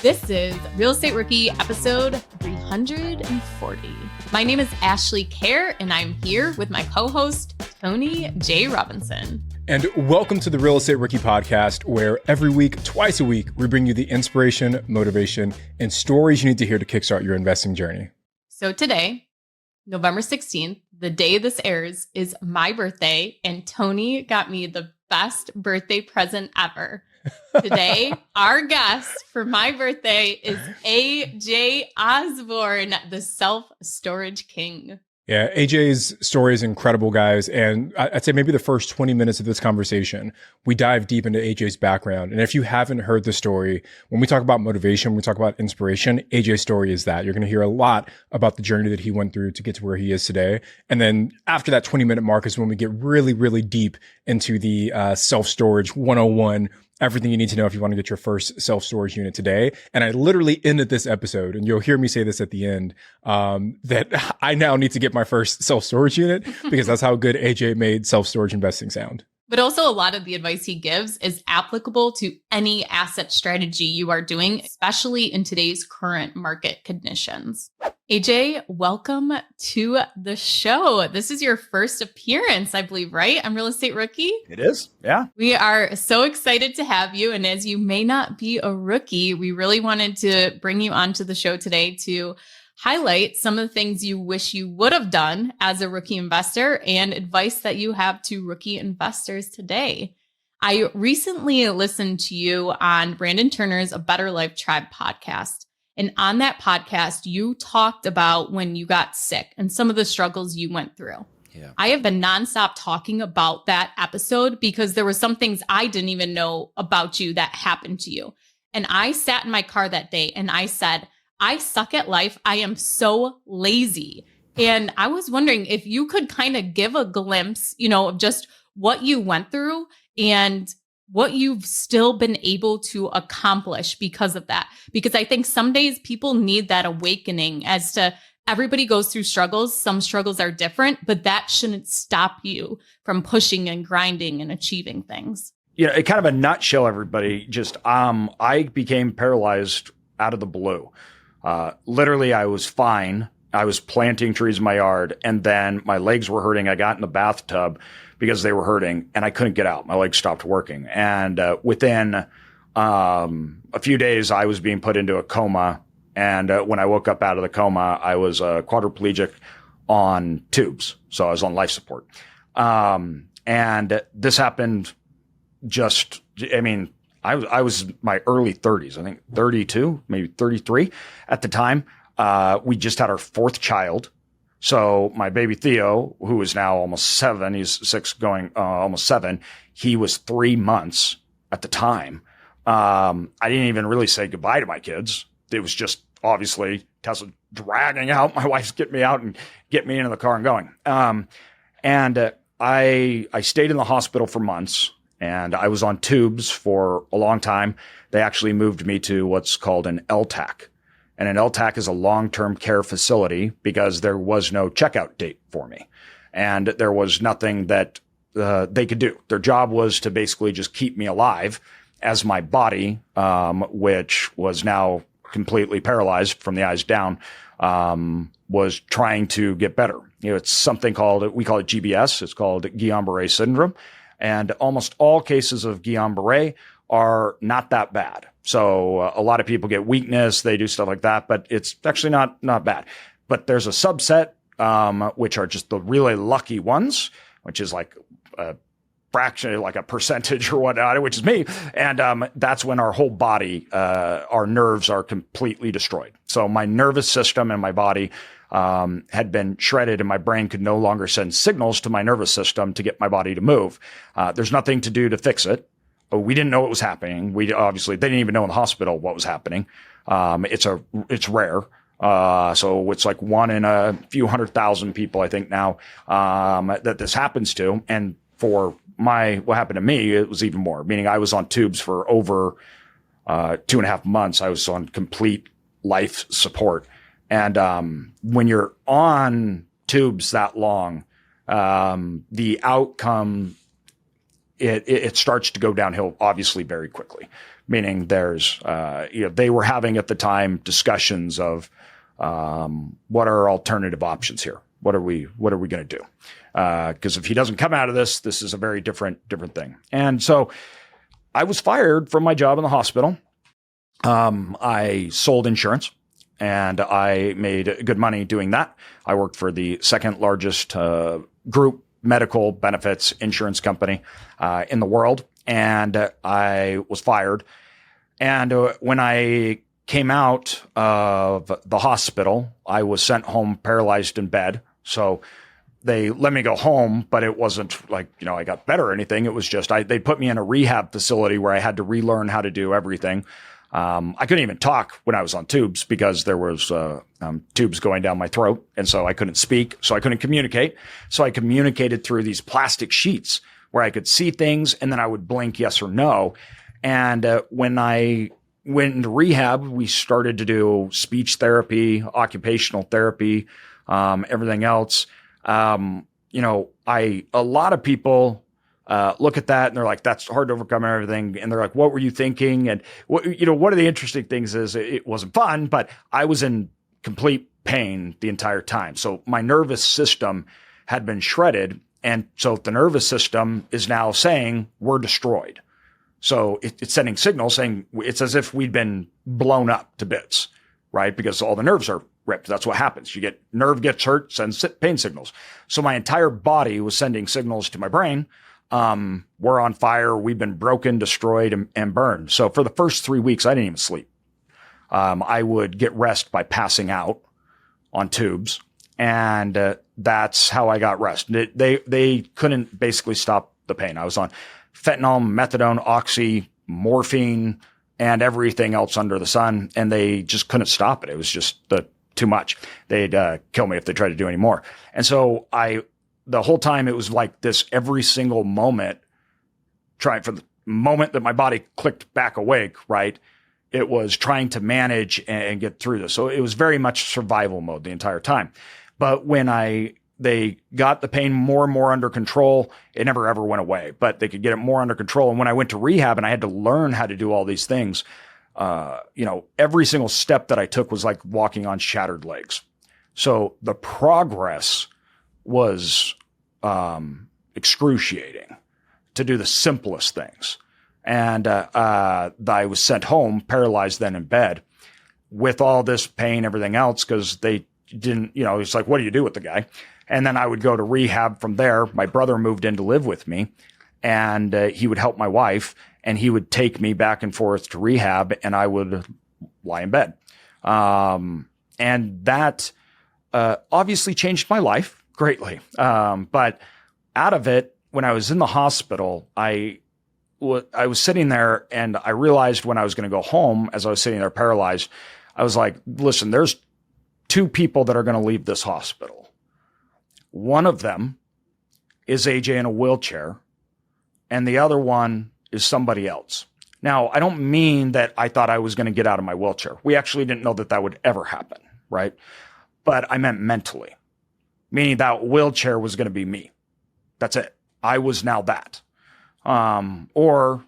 This is Real Estate Rookie episode 340. My name is Ashley Kerr, and I'm here with my co-host, Tony J. Robinson. And welcome to the Real Estate Rookie podcast, where every week, twice a week, we bring you the inspiration, motivation, and stories you need to hear to kickstart your investing journey. So today, November 16th, the day this airs, is my birthday, and Tony got me the best birthday present ever. Today, our guest for my birthday is AJ Osborne, the self-storage king. Yeah, AJ's story is incredible, guys. And I'd say maybe the first 20 minutes of this conversation, we dive deep into AJ's background. And if you haven't heard the story, when we talk about motivation, when we talk about inspiration, AJ's story is that. You're going to hear a lot about the journey that he went through to get to where he is today. And then after that 20-minute mark is when we get really, really deep into the self-storage 101, everything you need to know if you want to get your first self-storage unit today. And I literally ended this episode, and you'll hear me say this at the end, that I now need to get my first self-storage unit because that's how good AJ made self-storage investing sound. But also a lot of the advice he gives is applicable to any asset strategy you are doing, especially in today's current market conditions. AJ, welcome to the show. This is your first appearance, I believe, right? On Real Estate Rookie? It is, yeah. We are so excited to have you. And as you may not be a rookie, we really wanted to bring you onto the show today to highlight some of the things you wish you would have done as a rookie investor and advice that you have to rookie investors today. I recently listened to you on Brandon Turner's A Better Life Tribe podcast. And on that podcast, you talked about when you got sick and some of the struggles you went through. Yeah. I have been nonstop talking about that episode because there were some things I didn't even know about you that happened to you. And I sat in my car that day and I said, I suck at life. I am so lazy. And I was wondering if you could kind of give a glimpse, of just what you went through and what you've still been able to accomplish because of that. Because I think some days people need that awakening as to everybody goes through struggles. Some struggles are different, but that shouldn't stop you from pushing and grinding and achieving things. Kind of a nutshell, everybody, just I became paralyzed out of the blue. Literally, I was fine. I was planting trees in my yard, and then my legs were hurting. I got in the bathtub because they were hurting, and I couldn't get out. My legs stopped working. And within a few days, I was being put into a coma. And when I woke up out of the coma, I was quadriplegic on tubes. So I was on life support. And this happened I was my early 30s, I think 32, maybe 33 at the time. We just had our fourth child. So my baby Theo, who is now almost 7, he's 6 going almost 7. He was 3 months at the time. I didn't even really say goodbye to my kids. It was just obviously Tessa dragging out. My wife's getting me out and get me into the car and going. I stayed in the hospital for months. And I was on tubes for a long time. They actually moved me to what's called an LTAC. And an LTAC is a long-term care facility because there was no checkout date for me. And there was nothing that they could do. Their job was to basically just keep me alive as my body, which was now completely paralyzed from the eyes down, was trying to get better. It's something we call it GBS. It's called Guillain-Barré syndrome. And almost all cases of Guillain-Barré are not that bad. So a lot of people get weakness, they do stuff like that, but it's actually not bad. But there's a subset, which are just the really lucky ones, which is like a fraction, like a percentage or whatnot, which is me. And that's when our whole body, our nerves are completely destroyed. So my nervous system and my body had been shredded, and my brain could no longer send signals to my nervous system to get my body to move. There's nothing to do to fix it. We didn't know what was happening. They didn't even know in the hospital what was happening. It's rare. So it's like 1 in a few 100,000 people, I think now, that this happens to. And for what happened to me, it was even more, meaning I was on tubes for over 2.5 months. I was on complete life support. And when you're on tubes that long, the outcome, it starts to go downhill, obviously, very quickly. meaning there's, they were having at the time discussions of, what are alternative options here? What are we going to do? Because if he doesn't come out of this, this is a very different thing. And so I was fired from my job in the hospital. I sold insurance and I made good money doing that. I worked for the second largest group medical benefits insurance company in the world. And I was fired. And when I came out of the hospital, I was sent home paralyzed in bed. So they let me go home, but it wasn't like, I got better or anything. It was just, they put me in a rehab facility where I had to relearn how to do everything. I couldn't even talk when I was on tubes because there was tubes going down my throat. And so I couldn't speak. So I couldn't communicate. So I communicated through these plastic sheets where I could see things and then I would blink yes or no. And when I went into rehab, we started to do speech therapy, occupational therapy, everything else. A lot of people look at that and they're like, that's hard to overcome and everything. And they're like, what were you thinking? And one of the interesting things is it wasn't fun, but I was in complete pain the entire time. So my nervous system had been shredded. And so the nervous system is now saying we're destroyed. So it's sending signals saying it's as if we'd been blown up to bits, right? Because all the nerves are ripped. That's what happens. Nerve gets hurt, sends pain signals. So my entire body was sending signals to my brain. We're on fire. We've been broken, destroyed, and burned. So for the first 3 weeks, I didn't even sleep. I would get rest by passing out on tubes. And that's how I got rest. They couldn't basically stop the pain. I was on fentanyl, methadone, oxy, morphine, and everything else under the sun. And they just couldn't stop it. It was just too much. They'd kill me if they tried to do any more. And so the whole time it was like this every single moment, trying for the moment that my body clicked back awake, right? It was trying to manage and get through this. So it was very much survival mode the entire time. But when they got the pain more and more under control, it never ever went away, but they could get it more under control. And when I went to rehab and I had to learn how to do all these things, every single step that I took was like walking on shattered legs. So the progress was excruciating to do the simplest things. And I was sent home, paralyzed then in bed with all this pain, everything else, because they didn't, it's like, what do you do with the guy? And then I would go to rehab from there. My brother moved in to live with me and he would help my wife and he would take me back and forth to rehab and I would lie in bed. And that obviously changed my life greatly. But out of it, when I was in the hospital, I was sitting there and I realized when I was going to go home, as I was sitting there paralyzed, I was like, listen, there's 2 people that are going to leave this hospital. One of them is AJ in a wheelchair and the other one is somebody else. Now, I don't mean that I thought I was going to get out of my wheelchair. We actually didn't know that would ever happen, right? But I meant mentally, meaning that wheelchair was going to be me. That's it. I was now that. Or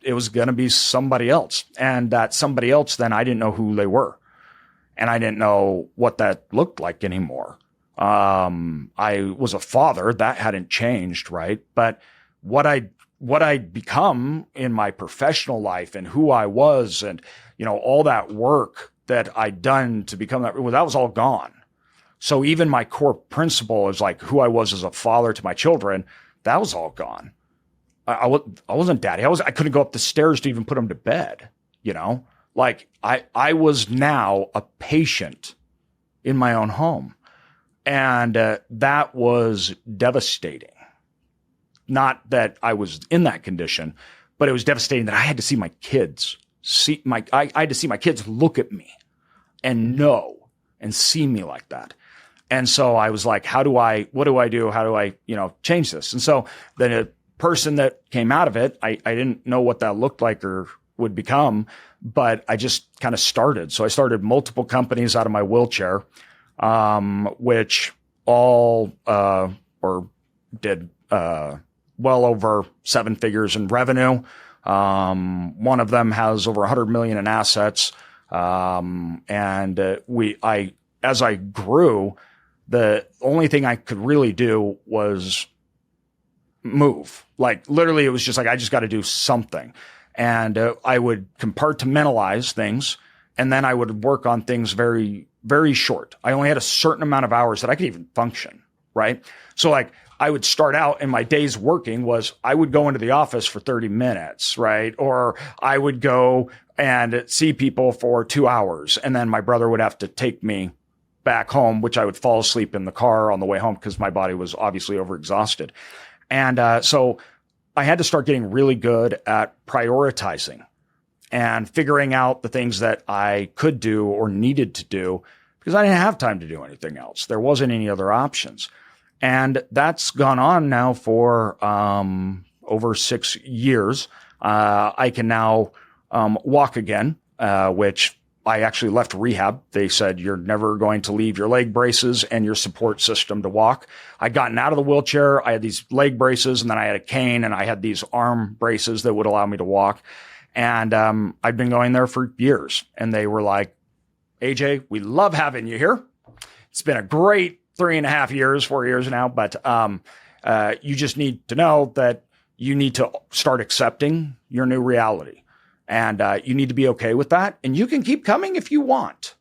it was going to be somebody else. And that somebody else, then I didn't know who they were. And I didn't know what that looked like anymore. I was a father. That hadn't changed, right? But what I'd become in my professional life and who I was and, all that work that I'd done to become that was all gone. So even my core principle is like who I was as a father to my children, that was all gone. I wasn't daddy. I couldn't go up the stairs to even put them to bed, like I was now a patient in my own home. And that was devastating. Not that I was in that condition, but it was devastating that I had to see my kids I had to see my kids look at me and know and see me like that. And so I was like, what do I do? How do I, change this? And so the person that came out of it, I didn't know what that looked like or would become, but I just kind of started. So I started multiple companies out of my wheelchair, which all, did, well over 7 figures in revenue. One of them has over 100 million in assets. As I grew, the only thing I could really do was move. Like literally, it was just like, I just got to do something. And I would compartmentalize things, and then I would work on things very, very short. I only had a certain amount of hours that I could even function, right? So like I would start out, and my days working was I would go into the office for 30 minutes, right? Or I would go and see people for 2 hours, and then my brother would have to take me back home, which I would fall asleep in the car on the way home because my body was obviously overexhausted. And so I had to start getting really good at prioritizing and figuring out the things that I could do or needed to do because I didn't have time to do anything else. There wasn't any other options. And that's gone on now for over 6 years. I can now walk again, which I actually left rehab. They said, you're never going to leave your leg braces and your support system to walk. I'd gotten out of the wheelchair. I had these leg braces, and then I had a cane, and I had these arm braces that would allow me to walk. And I'd been going there for years. And they were like, AJ, we love having you here. It's been a great 3.5 years, 4 years now. But you just need to know that you need to start accepting your new reality. And you need to be okay with that. And you can keep coming if you want.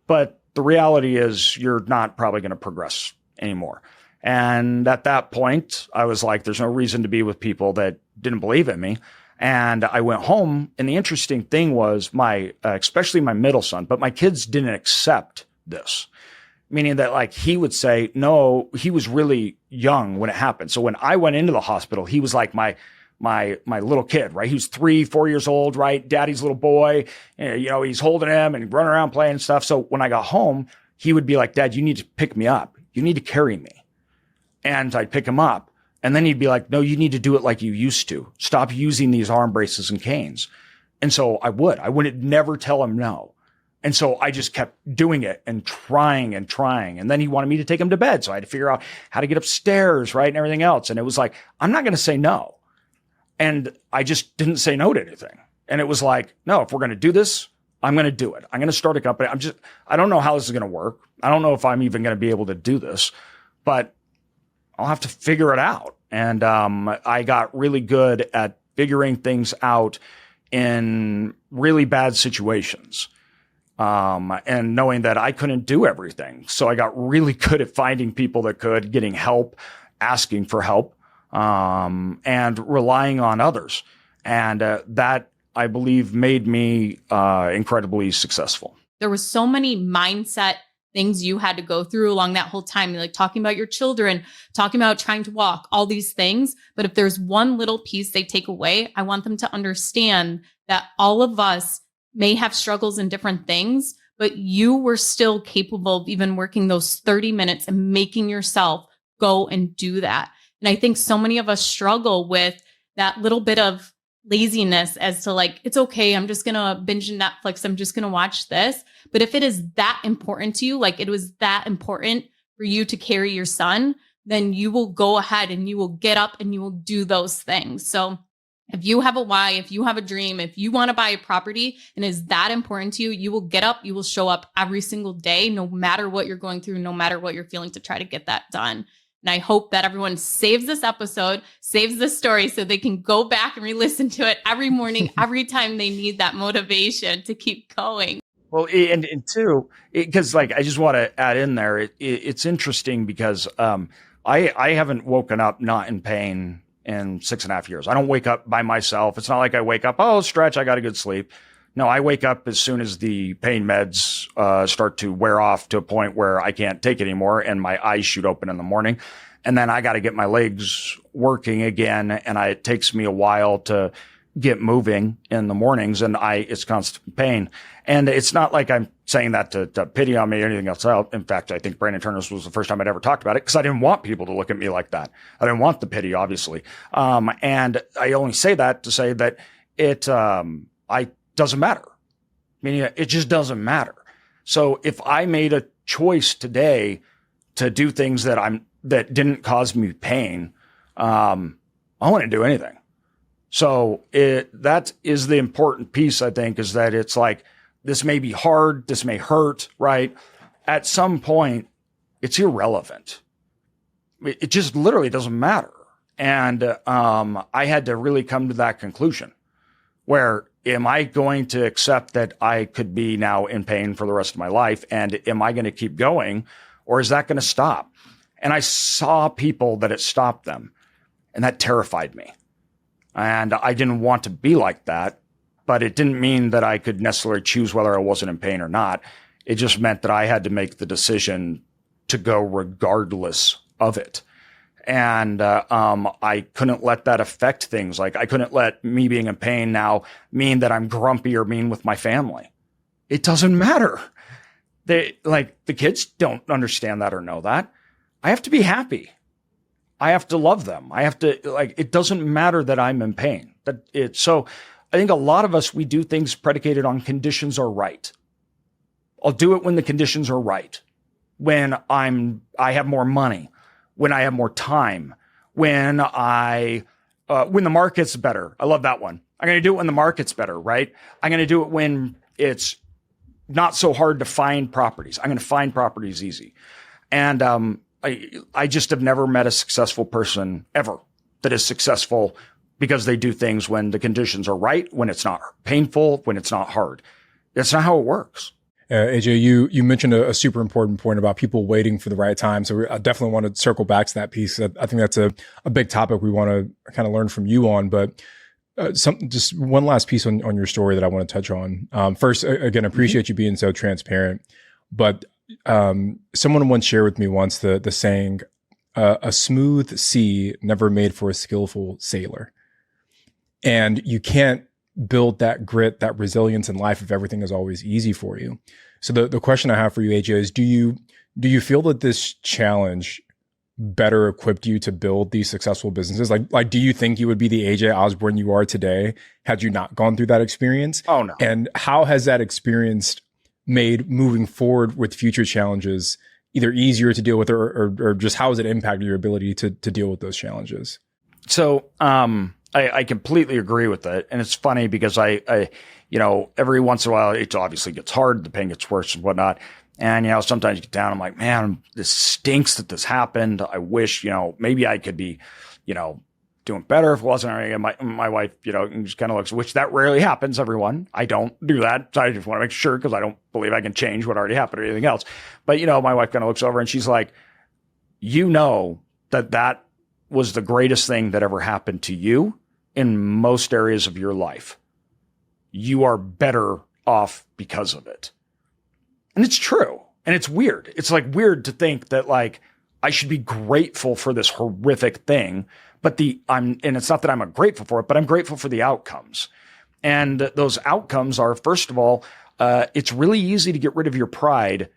But the reality is you're not probably going to progress anymore. And at that point, I was like, there's no reason to be with people that didn't believe in me. And I went home. And the interesting thing was especially my middle son, but my kids didn't accept this. Meaning that like he would say, no, he was really young when it happened. So when I went into the hospital, he was like my little kid, right? He was 3, 4 years old, right? Daddy's little boy, he's holding him and running around playing and stuff. So when I got home, he would be like, Dad, you need to pick me up. You need to carry me. And I'd pick him up. And then he'd be like, no, you need to do it like you used to. Stop using these arm braces and canes. And so I wouldn't never tell him no. And so I just kept doing it and trying and trying. And then he wanted me to take him to bed. So I had to figure out how to get upstairs, right? And everything else. And it was like, I'm not going to say no. And I just didn't say no to anything. And it was like, no, if we're going to do this, I'm going to do it. I'm going to start a company. I don't know how this is going to work. I don't know if I'm even going to be able to do this, but I'll have to figure it out. And I got really good at figuring things out in really bad situations. And knowing that I couldn't do everything. So I got really good at finding people that could, getting help, asking for help. And relying on others. And that, I believe, made me incredibly successful. There was so many mindset things you had to go through along that whole time, like talking about your children, talking about trying to walk, all these things. But if there's one little piece they take away, I want them to understand that all of us may have struggles in different things, but you were still capable of even working those 30 minutes and making yourself go and do that. And I think so many of us struggle with that little bit of laziness as to like, it's okay, I'm just going to binge Netflix, I'm just going to watch this. But if it is that important to you, like it was that important for you to carry your son, then you will go ahead and you will get up and you will do those things. So if you have a why, if you have a dream, if you want to buy a property and is that important to you, you will get up, you will show up every single day, no matter what you're going through, no matter what you're feeling, to try to get that done. And I hope that everyone saves this episode, saves this story so they can go back and re-listen to it every morning, every time they need that motivation to keep going. Well, and two, because like, I just want to add in there, it's interesting because I haven't woken up not in pain in 6.5 years. I don't wake up by myself. It's not like I wake up, oh, stretch, I got a good sleep. No, I wake up as soon as the pain meds start to wear off to a point where I can't take it anymore and my eyes shoot open in the morning. And then I got to get my legs working again. And it takes me a while to get moving in the mornings, and it's constant pain. And it's not like I'm saying that to pity on me or anything else. In fact, I think Brandon Turner's was the first time I'd ever talked about it because I didn't want people to look at me like that. I didn't want the pity, obviously. And I only say that to say that it doesn't matter. Meaning it just doesn't matter. So if I made a choice today to do things that didn't cause me pain, I wouldn't do anything. So that is the important piece, I think, is that it's like, this may be hard, this may hurt, right? At some point, it's irrelevant. It just literally doesn't matter. And I had to really come to that conclusion where, am I going to accept that I could be now in pain for the rest of my life? And am I going to keep going, or is that going to stop? And I saw people that it stopped them, and that terrified me. And I didn't want to be like that, but it didn't mean that I could necessarily choose whether I wasn't in pain or not. It just meant that I had to make the decision to go regardless of it. And I couldn't let that affect things. Like, I couldn't let me being in pain now mean that I'm grumpy or mean with my family. It doesn't matter. The kids don't understand that or know that. I have to be happy. I have to love them. I have to, it doesn't matter that I'm in pain. So I think a lot of us, we do things predicated on conditions are right. I'll do it when the conditions are right. When I have more money, when I have more time, when the market's better. I love that one. I'm going to do it when the market's better, right? I'm going to do it when it's not so hard to find properties. I'm going to find properties easy. And I just have never met a successful person ever that is successful because they do things when the conditions are right, when it's not painful, when it's not hard. That's not how it works. AJ, you mentioned a super important point about people waiting for the right time. So I definitely want to circle back to that piece. I think that's a big topic we want to kind of learn from you on. But just one last piece on your story that I want to touch on. First, again, appreciate you being so transparent. But someone once shared with me once the saying, a smooth sea never made for a skillful sailor. And you can't build that grit, that resilience in life if everything is always easy for you. So the question I have for you, AJ, is do you feel that this challenge better equipped you to build these successful businesses? Like do you think you would be the AJ Osborne you are today had you not gone through that experience? Oh, no. And how has that experience made moving forward with future challenges either easier to deal with or just how has it impacted your ability to deal with those challenges? So, I completely agree with that. And it's funny because I every once in a while, it obviously gets hard. The pain gets worse and whatnot. And, sometimes you get down. I'm like, man, this stinks that this happened. I wish, maybe I could be, doing better if it wasn't. And my wife, just kind of looks, which that rarely happens, everyone. I don't do that. So I just want to make sure because I don't believe I can change what already happened or anything else. But, my wife kind of looks over and she's like, that was the greatest thing that ever happened to you in most areas of your life. You are better off because of it. And it's true. And it's weird. It's weird to think that I should be grateful for this horrific thing, but and it's not that I'm grateful for it, but I'm grateful for the outcomes. And those outcomes are, first of all, it's really easy to get rid of your pride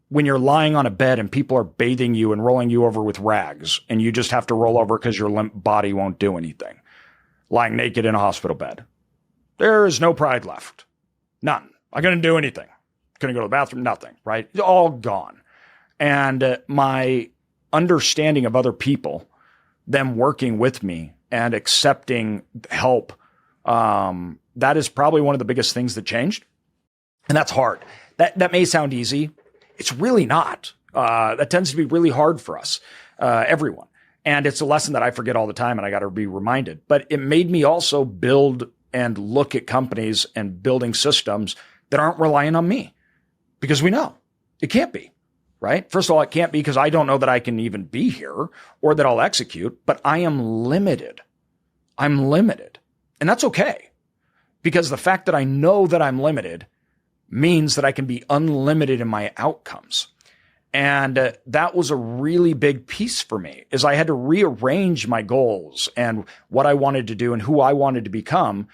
when you're lying on a bed and people are bathing you and rolling you over with rags and you just have to roll over because your limp body won't do anything. Lying naked in a hospital bed. There is no pride left. None. I couldn't do anything. Couldn't go to the bathroom, nothing, right? It's all gone. And my understanding of other people, them working with me and accepting help, that is probably one of the biggest things that changed. And that's hard. That may sound easy. It's really not. That tends to be really hard for us, everyone. And it's a lesson that I forget all the time and I got to be reminded. But it made me also build and look at companies and building systems that aren't relying on me because we know it can't be, right? First of all, it can't be because I don't know that I can even be here or that I'll execute, but I am limited. I'm limited. And that's okay because the fact that I know that I'm limited means that I can be unlimited in my outcomes. And that was a really big piece for me is I had to rearrange my goals and what I wanted to do and who I wanted to become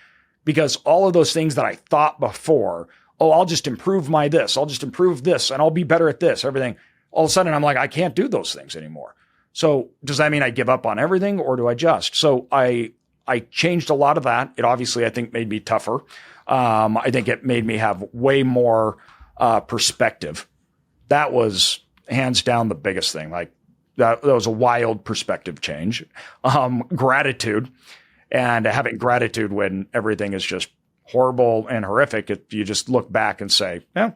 because all of those things that I thought before, I'll just improve I'll just improve this and I'll be better at this, everything. All of a sudden I'm like, I can't do those things anymore. So does that mean I give up on everything or do I adjust? So I changed a lot of that. It obviously, I think, made me tougher. I think it made me have way more perspective. That was hands down the biggest thing. That was a wild perspective change. Gratitude. and having gratitude when everything is just horrible and horrific. You just look back and say, yeah,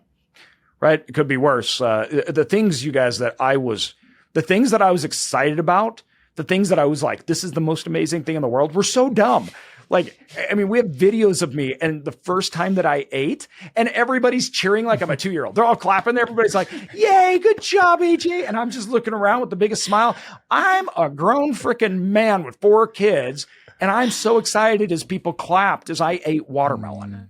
right. It could be worse. The things that I was excited about, the things that I was like, this is the most amazing thing in the world, were so dumb. Like, I mean, we have videos of me and the first time that I ate, and everybody's cheering like I'm a 2-year-old. They're all clapping. Everybody's like, yay, good job, AJ. And I'm just looking around with the biggest smile. I'm a grown freaking man with 4 kids, and I'm so excited as people clapped as I ate watermelon.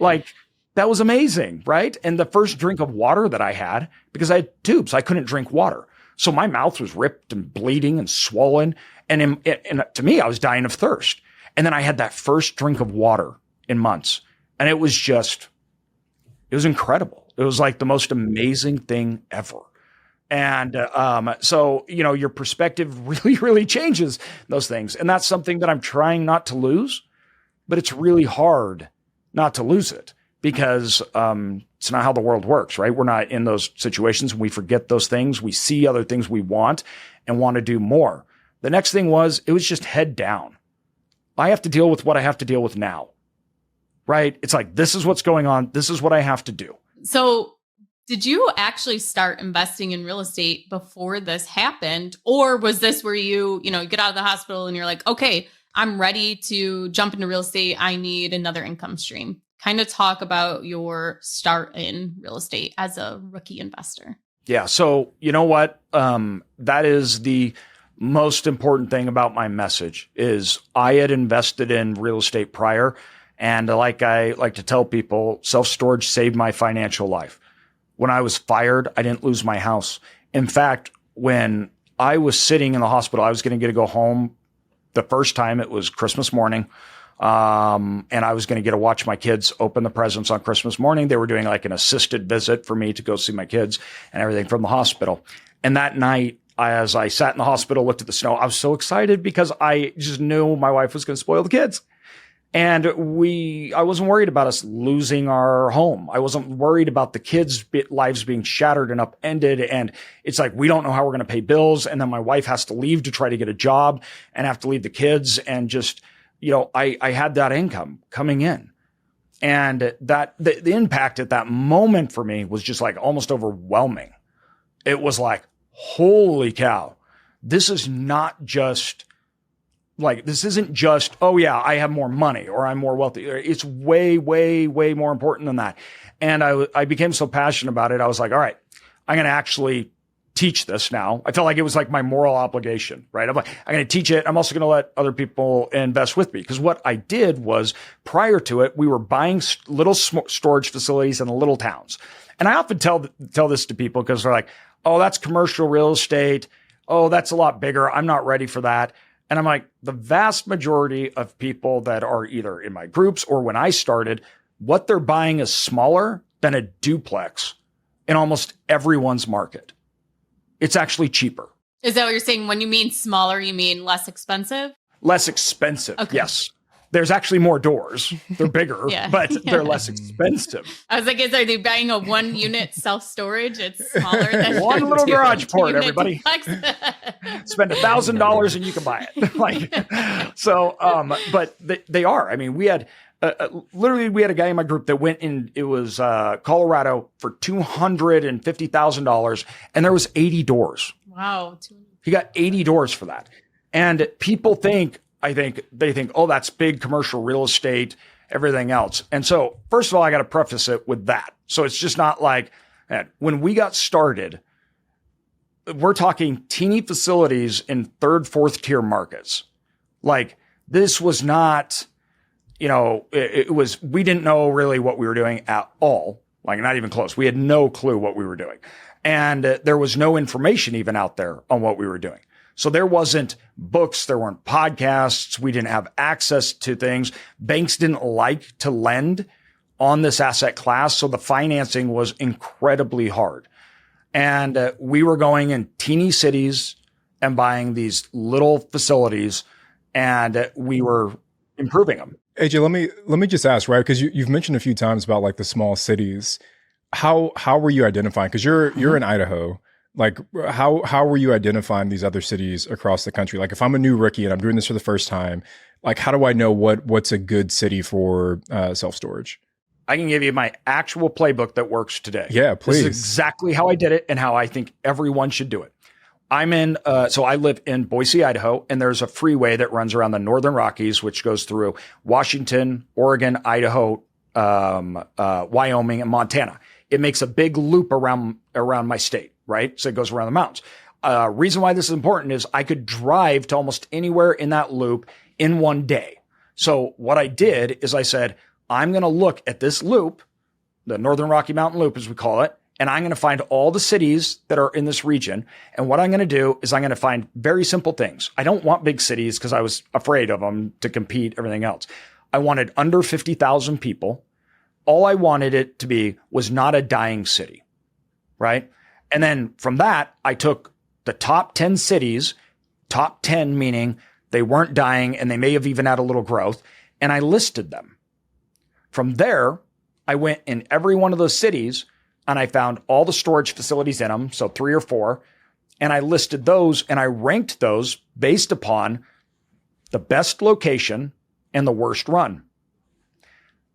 Like, that was amazing, right? And the first drink of water that I had, because I had tubes, I couldn't drink water. So my mouth was ripped and bleeding and swollen. And to me, I was dying of thirst. And then I had that first drink of water in months. And it was incredible. It was like the most amazing thing ever. And so, your perspective really, really changes those things. And that's something that I'm trying not to lose, but it's really hard not to lose it because it's not how the world works, right? We're not in those situations. We forget those things. We see other things we want and want to do more. The next thing it was just head down. I have to deal with what I have to deal with now, right? It's like, this is what's going on. This is what I have to do. So did you actually start investing in real estate before this happened? Or was this where you get out of the hospital and you're like, okay, I'm ready to jump into real estate. I need another income stream. Kind of talk about your start in real estate as a rookie investor. Yeah. So you know what? That is the most important thing about my message is I had invested in real estate prior. And like I like to tell people, self-storage saved my financial life. When I was fired, I didn't lose my house. In fact, when I was sitting in the hospital, I was going to get to go home. The first time it was Christmas morning. And I was going to get to watch my kids open the presents on Christmas morning. They were doing like an assisted visit for me to go see my kids and everything from the hospital. And that night, as I sat in the hospital, looked at the snow, I was so excited because I just knew my wife was going to spoil the kids. And I wasn't worried about us losing our home. I wasn't worried about the kids' lives being shattered and upended. And it's like, we don't know how we're going to pay bills. And then my wife has to leave to try to get a job and have to leave the kids. And just, I had that income coming in. And that the impact at that moment for me was just like almost overwhelming. It was like, holy cow, this isn't just, oh yeah, I have more money or I'm more wealthy. It's way, way, way more important than that. And I became so passionate about it. I was like, all right, I'm going to actually teach this now. I felt like it was like my moral obligation, right? I'm going to teach it. I'm also going to let other people invest with me. Because what I did was prior to it, we were buying little storage facilities in the little towns. And I often tell this to people because they're like, oh, that's commercial real estate. Oh, that's a lot bigger. I'm not ready for that. And I'm like, the vast majority of people that are either in my groups or when I started, what they're buying is smaller than a duplex in almost everyone's market. It's actually cheaper. Is that what you're saying? When you mean smaller, you mean less expensive? Less expensive, okay. Yes. There's actually more doors. They're bigger, but they're less expensive. I was like, are they buying a 1-unit self-storage? It's smaller than one little garage port, everybody. Spend $1,000 and you can buy it. But they are. I mean, we had literally we had a guy in my group that went in. It was Colorado for $250,000, and there was 80 doors. Wow. He got 80 doors for that, and people think. They think, oh, that's big commercial real estate, everything else. And so, first of all, I got to preface it with that. So it's just not like when we got started, we're talking teeny facilities in 3rd, 4th tier markets. Like this was not, it was, we didn't know really what we were doing at all. Like not even close. We had no clue what we were doing. And there was no information even out there on what we were doing. So there wasn't books, there weren't podcasts, we didn't have access to things. Banks didn't like to lend on this asset class, so the financing was incredibly hard. And we were going in teeny cities and buying these little facilities, and we were improving them. AJ, let me just ask, right? Because you've mentioned a few times about like the small cities. How were you identifying? Because you're in Idaho. Like, how were you identifying these other cities across the country? Like, if I'm a new rookie and I'm doing this for the first time, Like, how do I know what's a good city for self-storage? I can give you my actual playbook that works today. Yeah, please. This is exactly how I did it and how I think everyone should do it. So I live in Boise, Idaho, and there's a freeway that runs around the Northern Rockies, which goes through Washington, Oregon, Idaho, Wyoming, and Montana. It makes a big loop around my state, right? So it goes around the mountains. Reason why this is important is I could drive to almost anywhere in that loop in one day. So what I did is I said, I'm going to look at this loop, the Northern Rocky Mountain Loop, as we call it, and I'm going to find all the cities that are in this region. And what I'm going to do is I'm going to find very simple things. I don't want big cities because I was afraid of them to compete, everything else. I wanted under 50,000 people. All I wanted it to be was not a dying city, right? And then from that, I took the top 10 cities, top 10 meaning they weren't dying and they may have even had a little growth, and I listed them. From there, I went in every one of those cities and I found all the storage facilities in them, so 3 or 4, and I listed those and I ranked those based upon the best location and the worst run.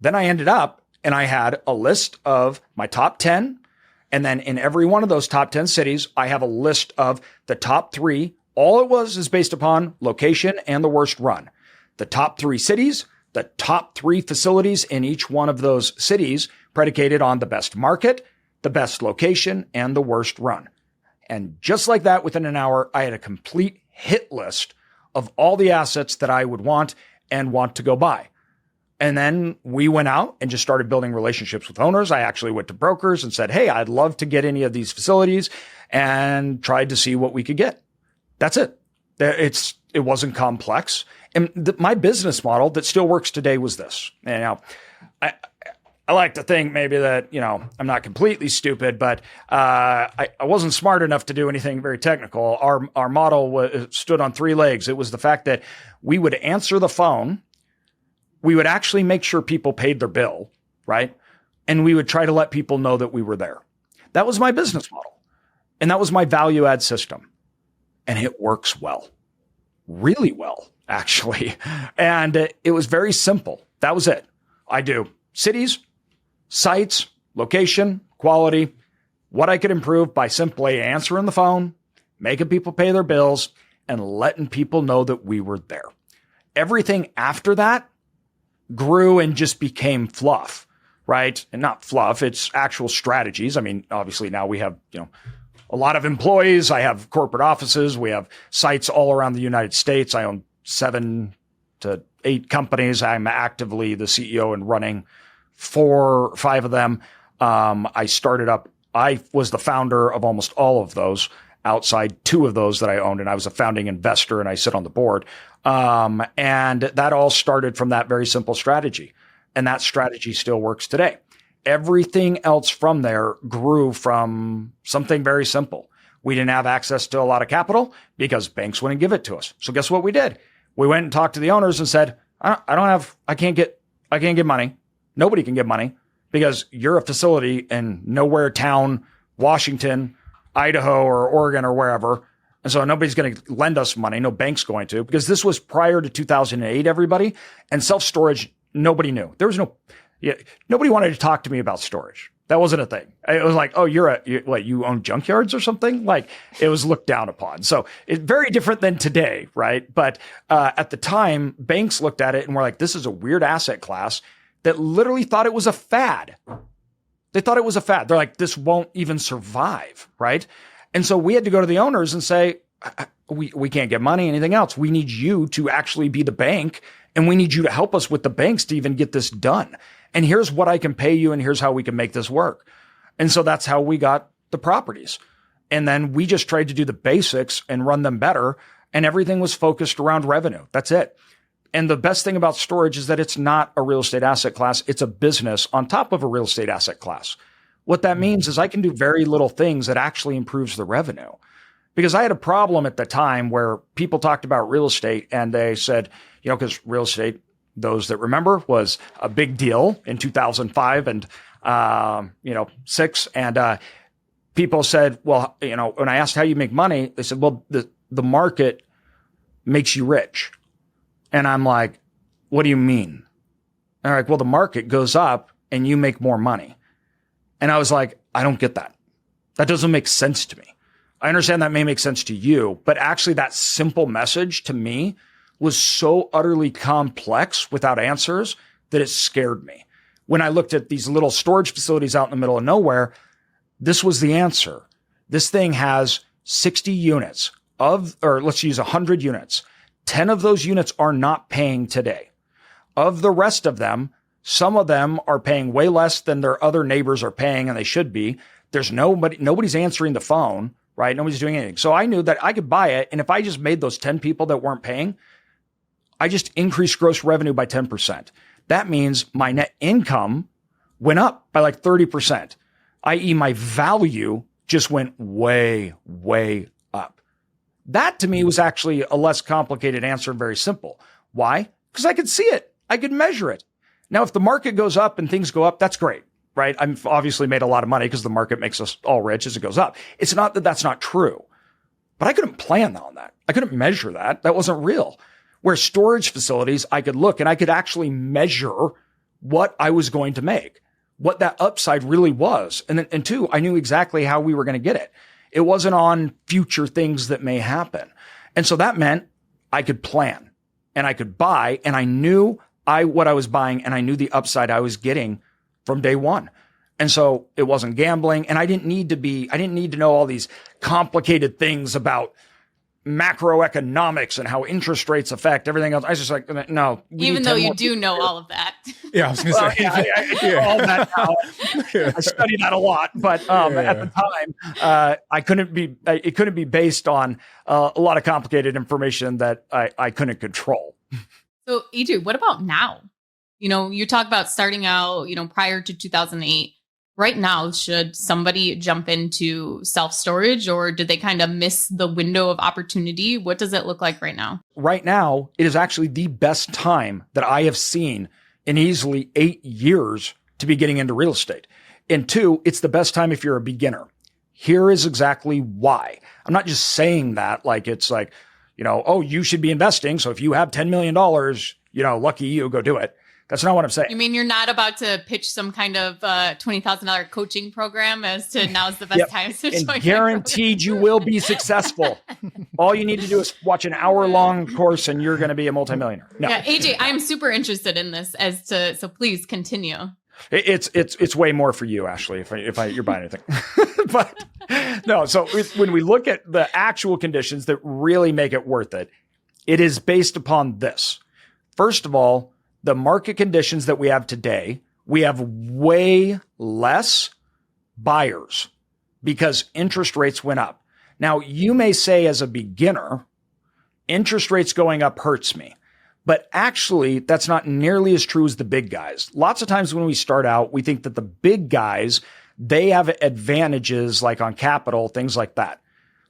Then I ended up and I had a list of my top 10, and then in every one of those top 10 cities, I have a list of the top 3. All it was is based upon location and the worst run. The top 3 cities, the top 3 facilities in each one of those cities predicated on the best market, the best location, and the worst run. And just like that, within an hour, I had a complete hit list of all the assets that I would want to go buy. And then we went out and just started building relationships with owners. I actually went to brokers and said, hey, I'd love to get any of these facilities, and tried to see what we could get. That's it. It wasn't complex. And my business model that still works today was this. And now, I like to think maybe that, I'm not completely stupid, but I wasn't smart enough to do anything very technical. Our model stood on 3 legs. It was the fact that we would answer the phone. We would actually make sure people paid their bill, right? And we would try to let people know that we were there. That was my business model. And that was my value add system. And it works well, really well, actually. And it was very simple. That was it. I do cities, sites, location, quality, what I could improve by simply answering the phone, making people pay their bills, and letting people know that we were there. Everything after that grew and just became fluff, right? And not fluff, it's actual strategies. I mean, obviously now we have, a lot of employees. I have corporate offices. We have sites all around the United States. I own 7 to 8 companies. I'm actively the CEO and running 4 or 5 of them. I was the founder of almost all of those, outside 2 of those that I owned, and I was a founding investor and I sit on the board. And that all started from that very simple strategy. And that strategy still works today. Everything else from there grew from something very simple. We didn't have access to a lot of capital because banks wouldn't give it to us. So guess what we did? We went and talked to the owners and said, I can't get money. Nobody can get money because you're a facility in nowhere town, Washington, Idaho, or Oregon, or wherever. And so nobody's going to lend us money. No bank's going to, because this was prior to 2008, everybody. And self-storage, nobody knew. Nobody wanted to talk to me about storage. That wasn't a thing. It was like, oh, you own junkyards or something? Like, it was looked down upon. So it's very different than today, right? But at the time, banks looked at it and were like, this is a weird asset class that literally thought it was a fad. They thought it was a fad. They're like, this won't even survive, right? And so we had to go to the owners and say, we can't get money, anything else. We need you to actually be the bank, and we need you to help us with the banks to even get this done. And here's what I can pay you, and here's how we can make this work. And so that's how we got the properties. And then we just tried to do the basics and run them better, and everything was focused around revenue. That's it. And the best thing about storage is that it's not a real estate asset class. It's a business on top of a real estate asset class. What that means is I can do very little things that actually improves the revenue. Because I had a problem at the time where people talked about real estate and they said, because real estate, those that remember, was a big deal in 2005 and, 6. And, people said, well, when I asked how you make money, they said, well, the market makes you rich. And I'm like, what do you mean? And they're like, well, the market goes up and you make more money. And I was like, I don't get that. That doesn't make sense to me. I understand that may make sense to you, but actually that simple message to me was so utterly complex without answers that it scared me. When I looked at these little storage facilities out in the middle of nowhere, this was the answer. This thing has 60 units or let's use 100 units. 10 of those units are not paying today. Of the rest of them, some of them are paying way less than their other neighbors are paying, and they should be. There's nobody's answering the phone, right? Nobody's doing anything. So I knew that I could buy it. And if I just made those 10 people that weren't paying, I just increased gross revenue by 10%. That means my net income went up by like 30%, i.e. my value just went way, way up. That to me was actually a less complicated answer and very simple. Why? Because I could see it. I could measure it. Now, if the market goes up and things go up, that's great, right? I've obviously made a lot of money because the market makes us all rich as it goes up. It's not that that's not true, but I couldn't plan on that. I couldn't measure that. That wasn't real. Where storage facilities, I could look and I could actually measure what I was going to make, what that upside really was. And two, I knew exactly how we were going to get it. It wasn't on future things that may happen. And so that meant I could plan and I could buy, and I knew what I was buying, and I knew the upside I was getting from day one. And so it wasn't gambling, and I didn't need to know all these complicated things about macroeconomics and how interest rates affect everything else. I was just like, no. Even though you do know all of that. Yeah, I was going to say. I know all that now. I studied that a lot, but at the time, it couldn't be based on a lot of complicated information that I couldn't control. So AJ, what about now? You talk about starting out, prior to 2008. Right now, should somebody jump into self-storage, or did they kind of miss the window of opportunity? What does it look like right now? Right now, it is actually the best time that I have seen in easily 8 years to be getting into real estate. And two, it's the best time if you're a beginner. Here is exactly why. I'm not just saying that like it's like, oh, you should be investing. So if you have $10 million, lucky you, go do it. That's not what I'm saying. You mean you're not about to pitch some kind of $20,000 coaching program as to now's the best time to join? And guaranteed you will be successful. All you need to do is watch an hour-long course and you're going to be a multimillionaire. No. Yeah, AJ, I'm super interested in this so please continue. It's way more for you, Ashley, if you're buying anything. But no, so when we look at the actual conditions that really make it worth it, it is based upon this. First of all, the market conditions that we have today, we have way less buyers because interest rates went up. Now, you may say as a beginner, interest rates going up hurts me. But actually, that's not nearly as true as the big guys. Lots of times when we start out, we think that the big guys, they have advantages like on capital, things like that.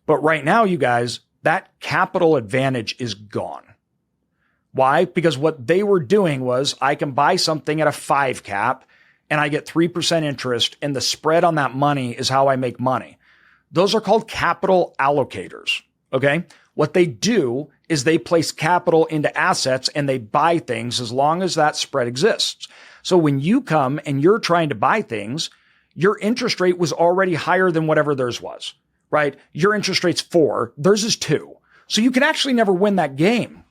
But right now, you guys, that capital advantage is gone. Why? Because what they were doing was I can buy something at a 5 cap and I get 3% interest, and the spread on that money is how I make money. Those are called capital allocators. Okay. What they do is they place capital into assets and they buy things as long as that spread exists. So when you come and you're trying to buy things, your interest rate was already higher than whatever theirs was, right? Your interest rate's 4, theirs is 2. So you can actually never win that game.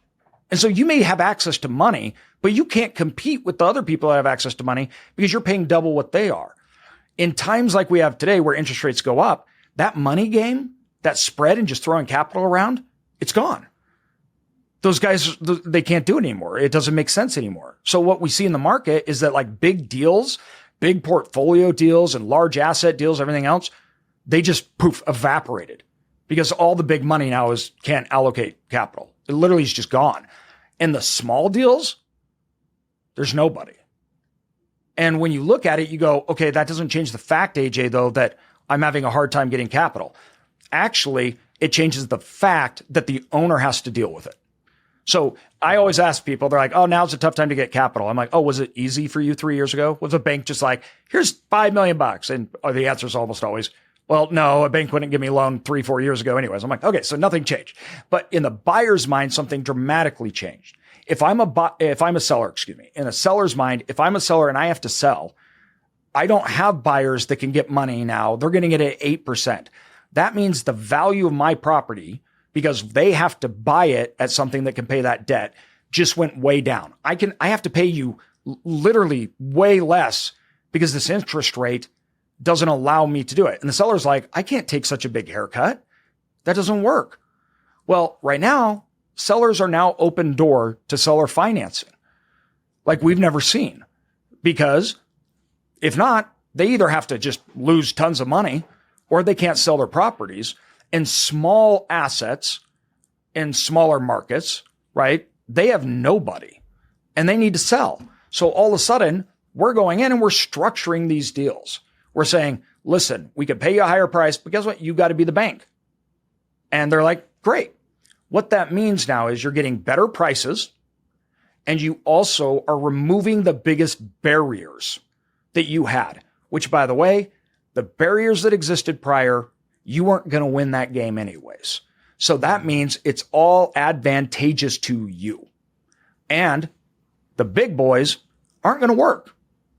And so you may have access to money, but you can't compete with the other people that have access to money because you're paying double what they are. In times like we have today where interest rates go up, that money game, that spread and just throwing capital around, it's gone. Those guys, they can't do it anymore. It doesn't make sense anymore. So what we see in the market is that like big deals, big portfolio deals and large asset deals, everything else, they just poof, evaporated because all the big money now can't allocate capital. It literally is just gone. And the small deals, there's nobody. And when you look at it, you go, okay, that doesn't change the fact, AJ, though, that I'm having a hard time getting capital. Actually, it changes the fact that the owner has to deal with it. So I always ask people, they're like, oh, now's a tough time to get capital. I'm like, oh, was it easy for you 3 years ago? Was a bank just like, here's $5 million? And the answer is almost always, well, no, a bank wouldn't give me a loan 3-4 years ago anyways. I'm like, okay, so nothing changed. But in the buyer's mind, something dramatically changed. if I'm a seller, in a seller's mind, if I'm a seller and I have to sell, I don't have buyers that can get money now. They're getting it at 8%. That means the value of my property, because they have to buy it at something that can pay that debt, just went way down. I have to pay you literally way less because this interest rate doesn't allow me to do it. And the seller's like, I can't take such a big haircut. That doesn't work. Well, right now, sellers are now open door to seller financing like we've never seen, because if not, they either have to just lose tons of money or they can't sell their properties. And small assets in smaller markets, right? They have nobody and they need to sell. So all of a sudden, we're going in and we're structuring these deals. We're saying, listen, we could pay you a higher price, but guess what? You got to be the bank. And they're like, great. What that means now is you're getting better prices, and you also are removing the biggest barriers that you had, which, by the way, the barriers that existed prior, you weren't going to win that game anyways. So that means it's all advantageous to you. And the big boys aren't going to work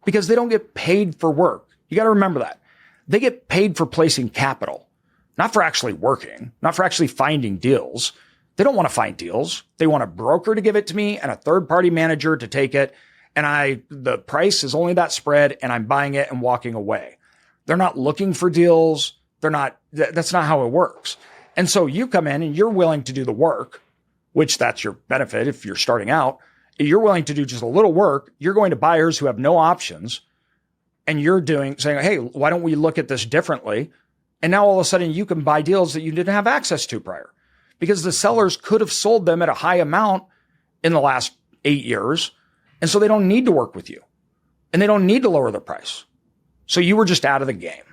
because they don't get paid for work. You got to remember that. They get paid for placing capital, not for actually working, not for actually finding deals. They don't want to find deals. They want a broker to give it to me and a third-party manager to take it. And the price is only that spread, and I'm buying it and walking away. They're not looking for deals. That's not how it works. And so you come in and you're willing to do the work, which that's your benefit if you're starting out. You're willing to do just a little work. You're going to buyers who have no options, and you're saying, hey, why don't we look at this differently? And now all of a sudden you can buy deals that you didn't have access to prior, because the sellers could have sold them at a high amount in the last 8 years. And so they don't need to work with you, and they don't need to lower the price. So you were just out of the game.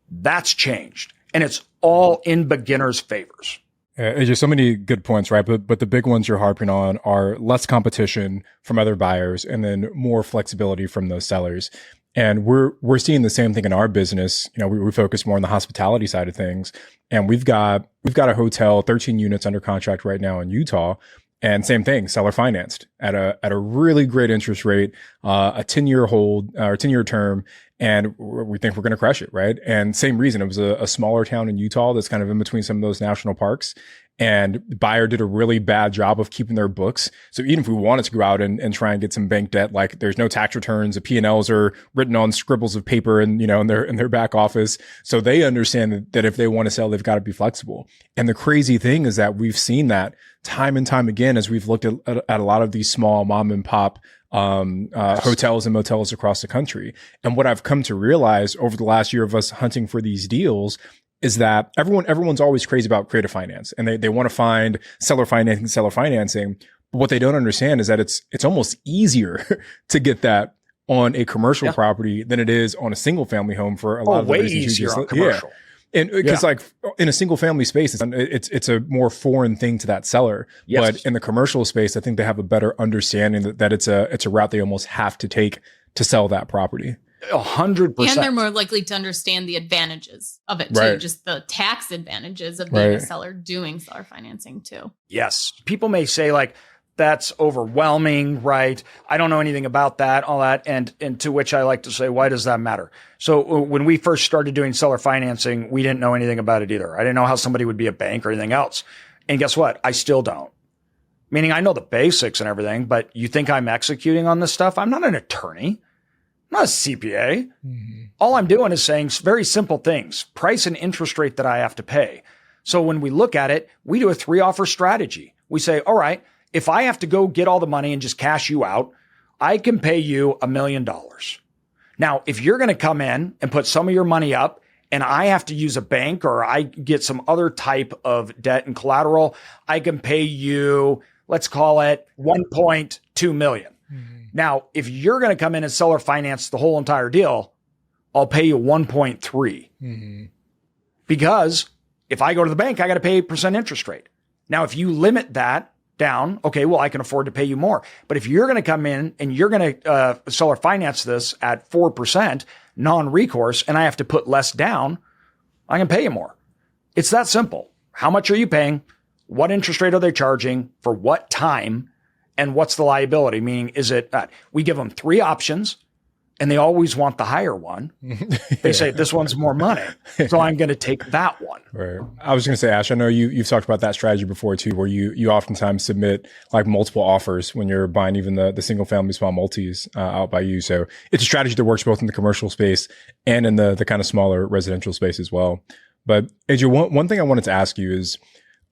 That's changed, and it's all in beginners' favors. There's so many good points, right? But the big ones you're harping on are less competition from other buyers and then more flexibility from those sellers. And we're seeing the same thing in our business. You know, we focus more on the hospitality side of things, and we've got a hotel, 13 units under contract right now in Utah. And same thing, seller financed at a really great interest rate, a 10-year hold or 10-year term. And we think we're going to crush it, right? And same reason, it was a smaller town in Utah that's kind of in between some of those national parks. And the buyer did a really bad job of keeping their books. So even if we wanted to go out and try and get some bank debt, like there's no tax returns, the P&Ls are written on scribbles of paper and, you know, in their back office. So they understand that if they want to sell, they've got to be flexible. And the crazy thing is that we've seen that time and time again as we've looked at a lot of these small mom and pop hotels and motels across the country. And what I've come to realize over the last year of us hunting for these deals is that everyone's always crazy about creative finance, and they want to find seller financing. But what they don't understand is that it's almost easier to get that on a commercial property than it is on a single family home for a lot of the reasons easier you just on commercial. Yeah. And because like in a single family space, it's a more foreign thing to that seller. Yes. But in the commercial space, I think they have a better understanding that it's a route they almost have to take to sell that property. 100%. And they're more likely to understand the advantages of it too, Right. just the tax advantages of being Right. a seller doing seller financing too. Yes. People may say like, that's overwhelming, right? I don't know anything about that, all that. And to which I like to say, why does that matter? So when we first started doing seller financing, we didn't know anything about it either. I didn't know how somebody would be a bank or anything else. And guess what? I still don't. Meaning I know the basics and everything, but you think I'm executing on this stuff? I'm not an attorney. I'm not a CPA. Mm-hmm. All I'm doing is saying very simple things, price and interest rate that I have to pay. So when we look at it, we do a 3-offer strategy. We say, all right, if I have to go get all the money and just cash you out, I can pay you $1 million. Now, if you're going to come in and put some of your money up and I have to use a bank or I get some other type of debt and collateral, I can pay you, let's call it 1.2 million. Mm-hmm. Now, if you're going to come in and seller finance the whole entire deal, I'll pay you 1.3. Mm-hmm. Because if I go to the bank, I got to pay 8% interest rate. Now, if you limit that down, okay, well, I can afford to pay you more. But if you're going to come in and you're going to seller finance this at 4% non-recourse and I have to put less down, I can pay you more. It's that simple. How much are you paying? What interest rate are they charging? For what time? And what's the liability? Meaning, is it we give them 3 options and they always want the higher one. They say, this one's more money, so I'm going to take that one. Right. I was going to say, Ash, I know you've talked about that strategy before too, where you oftentimes submit like multiple offers when you're buying even the single family small multis out by you. So it's a strategy that works both in the commercial space and in the kind of smaller residential space as well. But AJ, one thing I wanted to ask you is,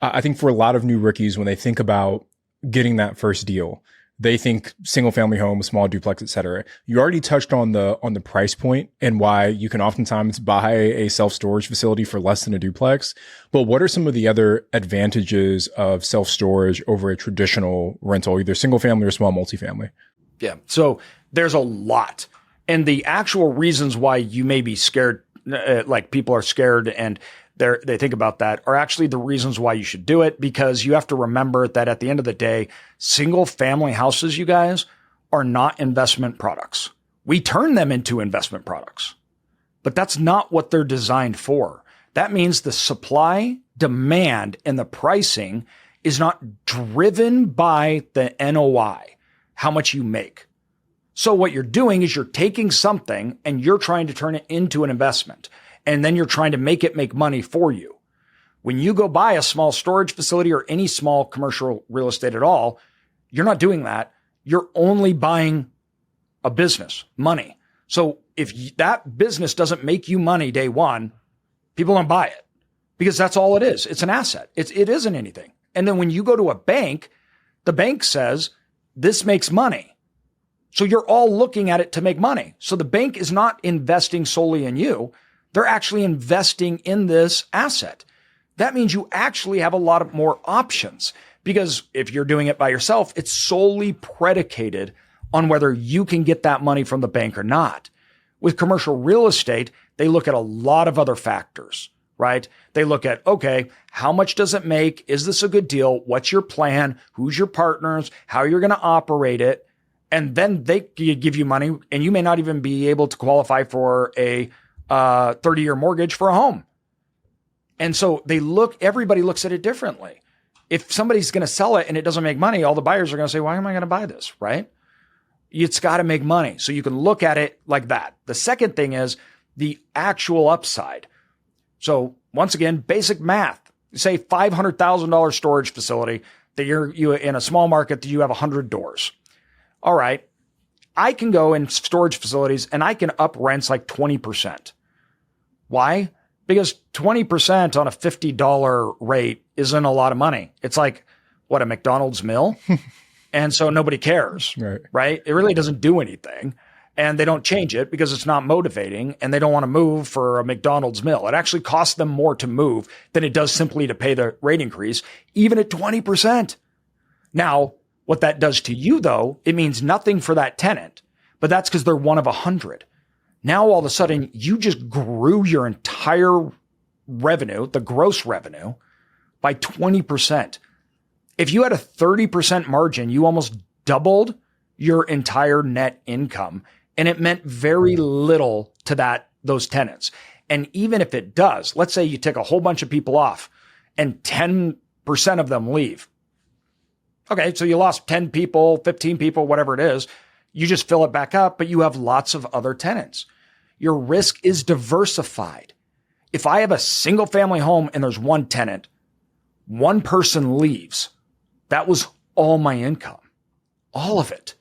I think for a lot of new rookies, when they think about getting that first deal, they think single family home, small duplex, et cetera. You already touched on the price point and why you can oftentimes buy a self-storage facility for less than a duplex. But what are some of the other advantages of self-storage over a traditional rental, either single family or small multifamily? Yeah. So there's a lot. And the actual reasons why you may be scared, like people are scared and they think about that, are actually the reasons why you should do it, because you have to remember that at the end of the day, single family houses, you guys, are not investment products. We turn them into investment products, but that's not what they're designed for. That means the supply, demand, and the pricing is not driven by the NOI, how much you make. So what you're doing is you're taking something and you're trying to turn it into an investment. And then you're trying to make it make money for you. When you go buy a small storage facility or any small commercial real estate at all, you're not doing that. You're only buying a business, money. So if that business doesn't make you money day one, people don't buy it because that's all it is. It's an asset. It isn't anything. And then when you go to a bank, the bank says, this makes money. So you're all looking at it to make money. So the bank is not investing solely in you. They're actually investing in this asset. That means you actually have a lot of more options, because if you're doing it by yourself, it's solely predicated on whether you can get that money from the bank or not. With commercial real estate, they look at a lot of other factors, right? They look at, okay, how much does it make? Is this a good deal? What's your plan? Who's your partners? How you're going to operate it? And then they give you money, and you may not even be able to qualify for a 30-year mortgage for a home. And so everybody looks at it differently. If somebody's going to sell it and it doesn't make money, all the buyers are going to say, why am I going to buy this? Right? It's got to make money. So you can look at it like that. The second thing is the actual upside. So once again, basic math, say $500,000 storage facility that you in a small market that you have 100 doors. All right. I can go in storage facilities and I can up rents like 20%. Why? Because 20% on a $50 rate isn't a lot of money. It's like, what, a McDonald's meal? And so nobody cares, right? It really doesn't do anything. And they don't change it because it's not motivating, and they don't want to move for a McDonald's meal. It actually costs them more to move than it does simply to pay the rate increase, even at 20%. Now, what that does to you, though, it means nothing for that tenant, but that's because they're one of 100. Now, all of a sudden, you just grew your entire revenue, the gross revenue, by 20%. If you had a 30% margin, you almost doubled your entire net income, and it meant very little to those tenants. And even if it does, let's say you take a whole bunch of people off and 10% of them leave. Okay, so you lost 10 people, 15 people, whatever it is. You just fill it back up, but you have lots of other tenants. Your risk is diversified. If I have a single family home and there's one tenant, one person leaves, that was all my income, all of it.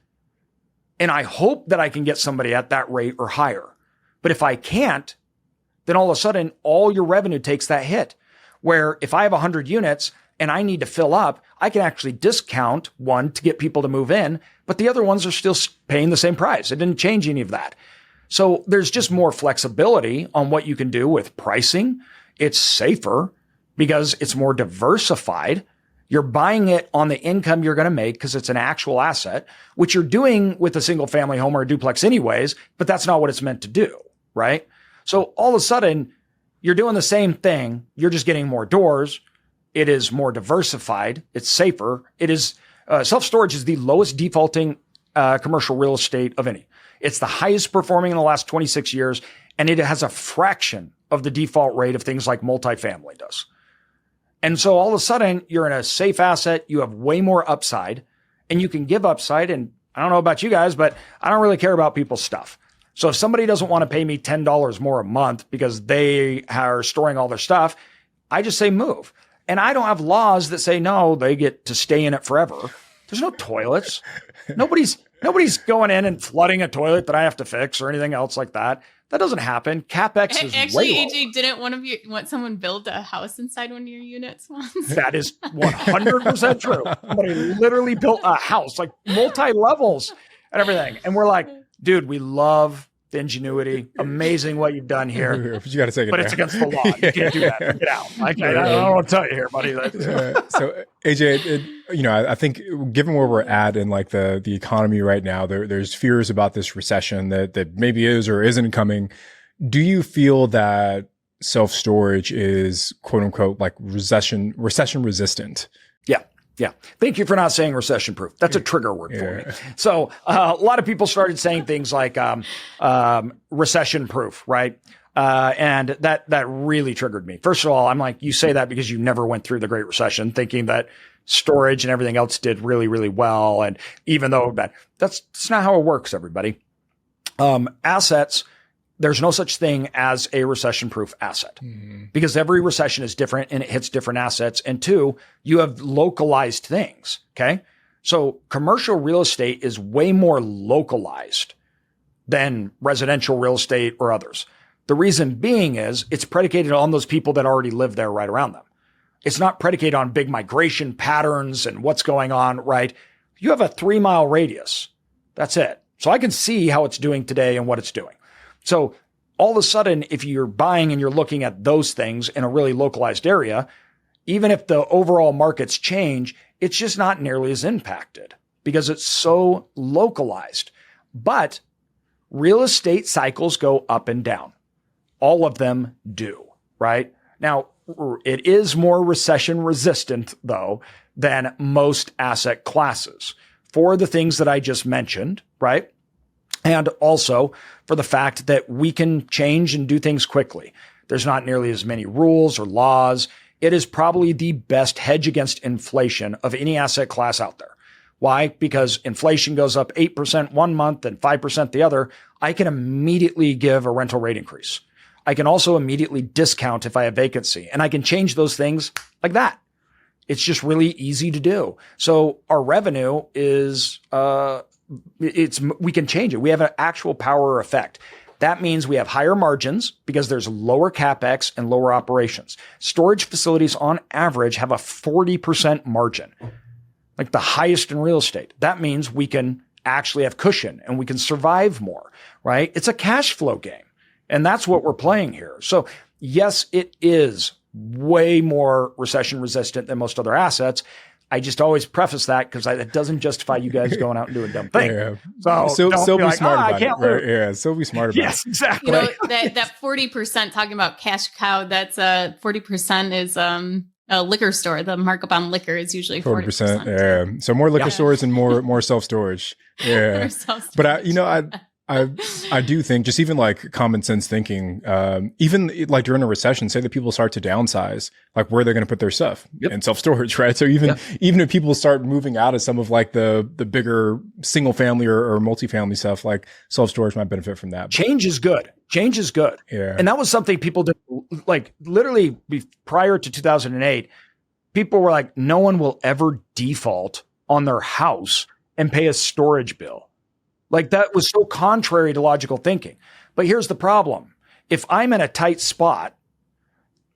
And I hope that I can get somebody at that rate or higher. But if I can't, then all of a sudden, all your revenue takes that hit. Where if I have 100 units and I need to fill up, I can actually discount one to get people to move in, but the other ones are still paying the same price. It didn't change any of that. So there's just more flexibility on what you can do with pricing. It's safer because it's more diversified. You're buying it on the income you're going to make because it's an actual asset, which you're doing with a single family home or a duplex anyways, but that's not what it's meant to do, right? So all of a sudden, you're doing the same thing. You're just getting more doors. It is more diversified. It's safer. It is self-storage is the lowest defaulting commercial real estate of any. It's the highest performing in the last 26 years, and it has a fraction of the default rate of things like multifamily does. And so all of a sudden, you're in a safe asset. You have way more upside, and you can give upside. And I don't know about you guys, but I don't really care about people's stuff. So if somebody doesn't want to pay me $10 more a month because they are storing all their stuff, I just say move. And I don't have laws that say, no, they get to stay in it forever. There's no toilets. Nobody's going in and flooding a toilet that I have to fix or anything else like that. That doesn't happen. CapEx is actually, way AJ, didn't want someone build a house inside one of your units once? That is 100% true. Somebody literally built a house, like multi-levels and everything. And we're like, dude, we love the ingenuity. Amazing what you've done here. But you got to take it. But it's against the law. You can't do that. Get out. I don't know what to tell you here, buddy. So AJ, I think given where we're at in like the economy right now, there's fears about this recession that maybe is or isn't coming. Do you feel that self-storage is quote unquote like recession resistant? Yeah. Thank you for not saying recession proof. That's a trigger word for me. So a lot of people started saying things like recession proof, right? And that really triggered me. First of all, I'm like, you say that because you never went through the Great Recession, thinking that storage and everything else did really, really well. And even though that's not how it works, everybody. Assets, there's no such thing as a recession-proof asset because every recession is different and it hits different assets. And two, you have localized things. Okay. So commercial real estate is way more localized than residential real estate or others. The reason being is it's predicated on those people that already live there right around them. It's not predicated on big migration patterns and what's going on, right? You have a 3-mile radius. That's it. So I can see how it's doing today and what it's doing. So all of a sudden, if you're buying and you're looking at those things in a really localized area, even if the overall markets change, it's just not nearly as impacted because it's so localized. But real estate cycles go up and down. All of them do, right? Now, it is more recession resistant, though, than most asset classes for the things that I just mentioned, right? And also for the fact that we can change and do things quickly. There's not nearly as many rules or laws. It is probably the best hedge against inflation of any asset class out there. Why? Because inflation goes up 8% one month and 5% the other. I can immediately give a rental rate increase. I can also immediately discount if I have vacancy, and I can change those things like that. It's just really easy to do. So our revenue is, we can change it. We have an actual power effect. That means we have higher margins because there's lower CapEx and lower operations. Storage facilities on average have a 40% margin, like the highest in real estate. That means we can actually have cushion and we can survive more, right? It's a cash flow game. And that's what we're playing here. So yes, it is way more recession resistant than most other assets. I just always preface that because it doesn't justify you guys going out and doing a dumb thing. Yeah. So still be like, smart about I can't it. Right? live. Yeah, still be smart about it. Yes, exactly. That 40% talking about cash cow, that's 40% is a liquor store. The markup on liquor is usually 40%. Yeah. So more liquor stores and more self-storage. Yeah. But I do think just even like common sense thinking, even like during a recession, say that people start to downsize, like where they're going to put their stuff in self-storage, right? So even if people start moving out of some of like the bigger single family or multifamily stuff, like self-storage might benefit from that. Change is good. Yeah. And that was something people did, like literally prior to 2008, people were like, no one will ever default on their house and pay a storage bill. Like that was so contrary to logical thinking. But here's the problem. If I'm in a tight spot,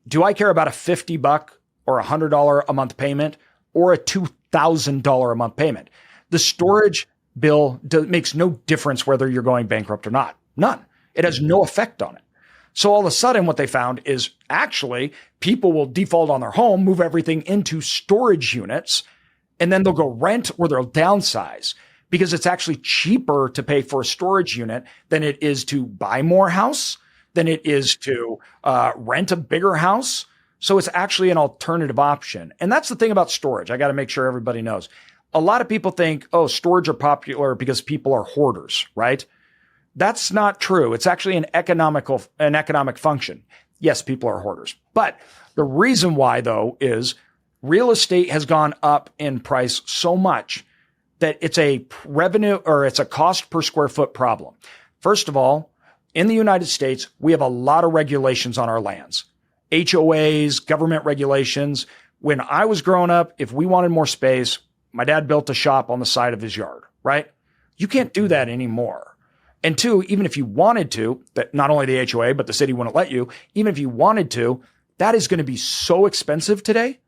do I care about a $50 or $100 a month payment or a $2,000 a month payment? The storage bill makes no difference whether you're going bankrupt or not. None. It has no effect on it. So all of a sudden what they found is actually people will default on their home, move everything into storage units, and then they'll go rent or they'll downsize. Because it's actually cheaper to pay for a storage unit than it is to buy more house, than it is to rent a bigger house. So it's actually an alternative option. And that's the thing about storage. I got to make sure everybody knows. A lot of people think, oh, storage are popular because people are hoarders, right? That's not true. It's actually an economic function. Yes, people are hoarders. But the reason why, though, is real estate has gone up in price so much that it's a revenue or it's a cost per square foot problem. First of all, in the United States, we have a lot of regulations on our lands, HOAs, government regulations. When I was growing up, if we wanted more space, my dad built a shop on the side of his yard, right? You can't do that anymore. And two, even if you wanted to, that not only the HOA, but the city wouldn't let you, even if you wanted to, that is going to be so expensive today.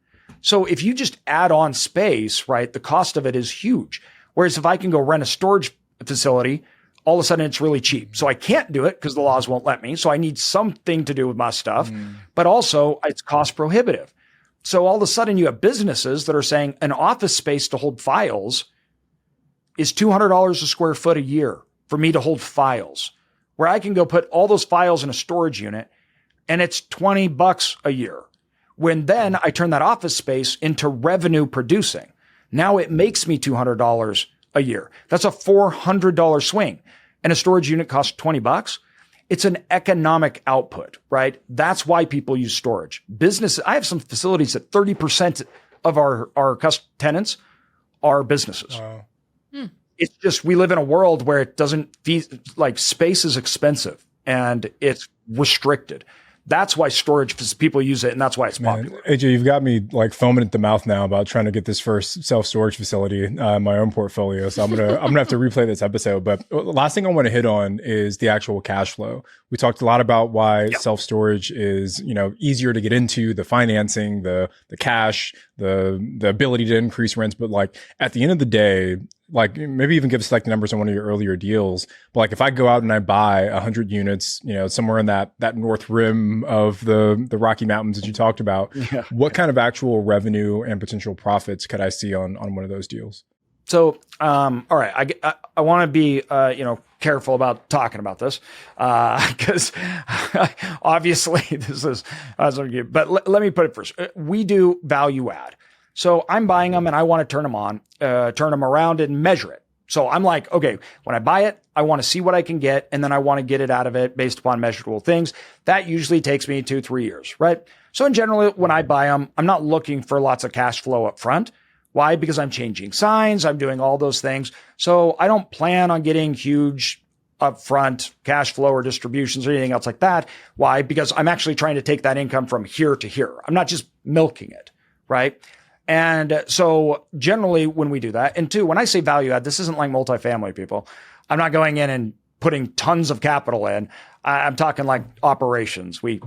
So if you just add on space, right, the cost of it is huge. Whereas if I can go rent a storage facility, all of a sudden it's really cheap. So I can't do it because the laws won't let me. So I need something to do with my stuff, but also it's cost prohibitive. So all of a sudden you have businesses that are saying an office space to hold files is $200 a square foot a year for me to hold files, where I can go put all those files in a storage unit and it's $20 a year. When then I turn that office space into revenue producing, now it makes me $200 a year. That's a $400 swing. And a storage unit costs $20. It's an economic output, right? That's why people use storage. Business. I have some facilities that 30% of our tenants are businesses. Wow. It's just, we live in a world where it doesn't like space is expensive and it's restricted. That's why storage people use it, and that's why it's popular. AJ, you've got me like foaming at the mouth now about trying to get this first self-storage facility in my own portfolio. So I'm gonna have to replay this episode. But the last thing I want to hit on is the actual cash flow. We talked a lot about why self-storage is, easier to get into, the financing, the cash, the ability to increase rents. But like at the end of the day, like maybe even give us like the numbers on one of your earlier deals. But like if I go out and I buy 100 units, somewhere in that north rim of the Rocky Mountains that you talked about, what kind of actual revenue and potential profits could I see on one of those deals? So, all right, I want to be, careful about talking about this, because obviously this is, but let me put it first. We do value add. So I'm buying them and I want to turn them around and measure it. So I'm like, okay, when I buy it, I want to see what I can get. And then I want to get it out of it based upon measurable things. That usually takes me 2-3 years, right? So in general, when I buy them, I'm not looking for lots of cash flow up front. Why? Because I'm changing signs. I'm doing all those things. So I don't plan on getting huge upfront cash flow or distributions or anything else like that. Why? Because I'm actually trying to take that income from here to here. I'm not just milking it, right? And so generally when we do that, and two, when I say value add, this isn't like multifamily people. I'm not going in and putting tons of capital in. I'm talking like operations. We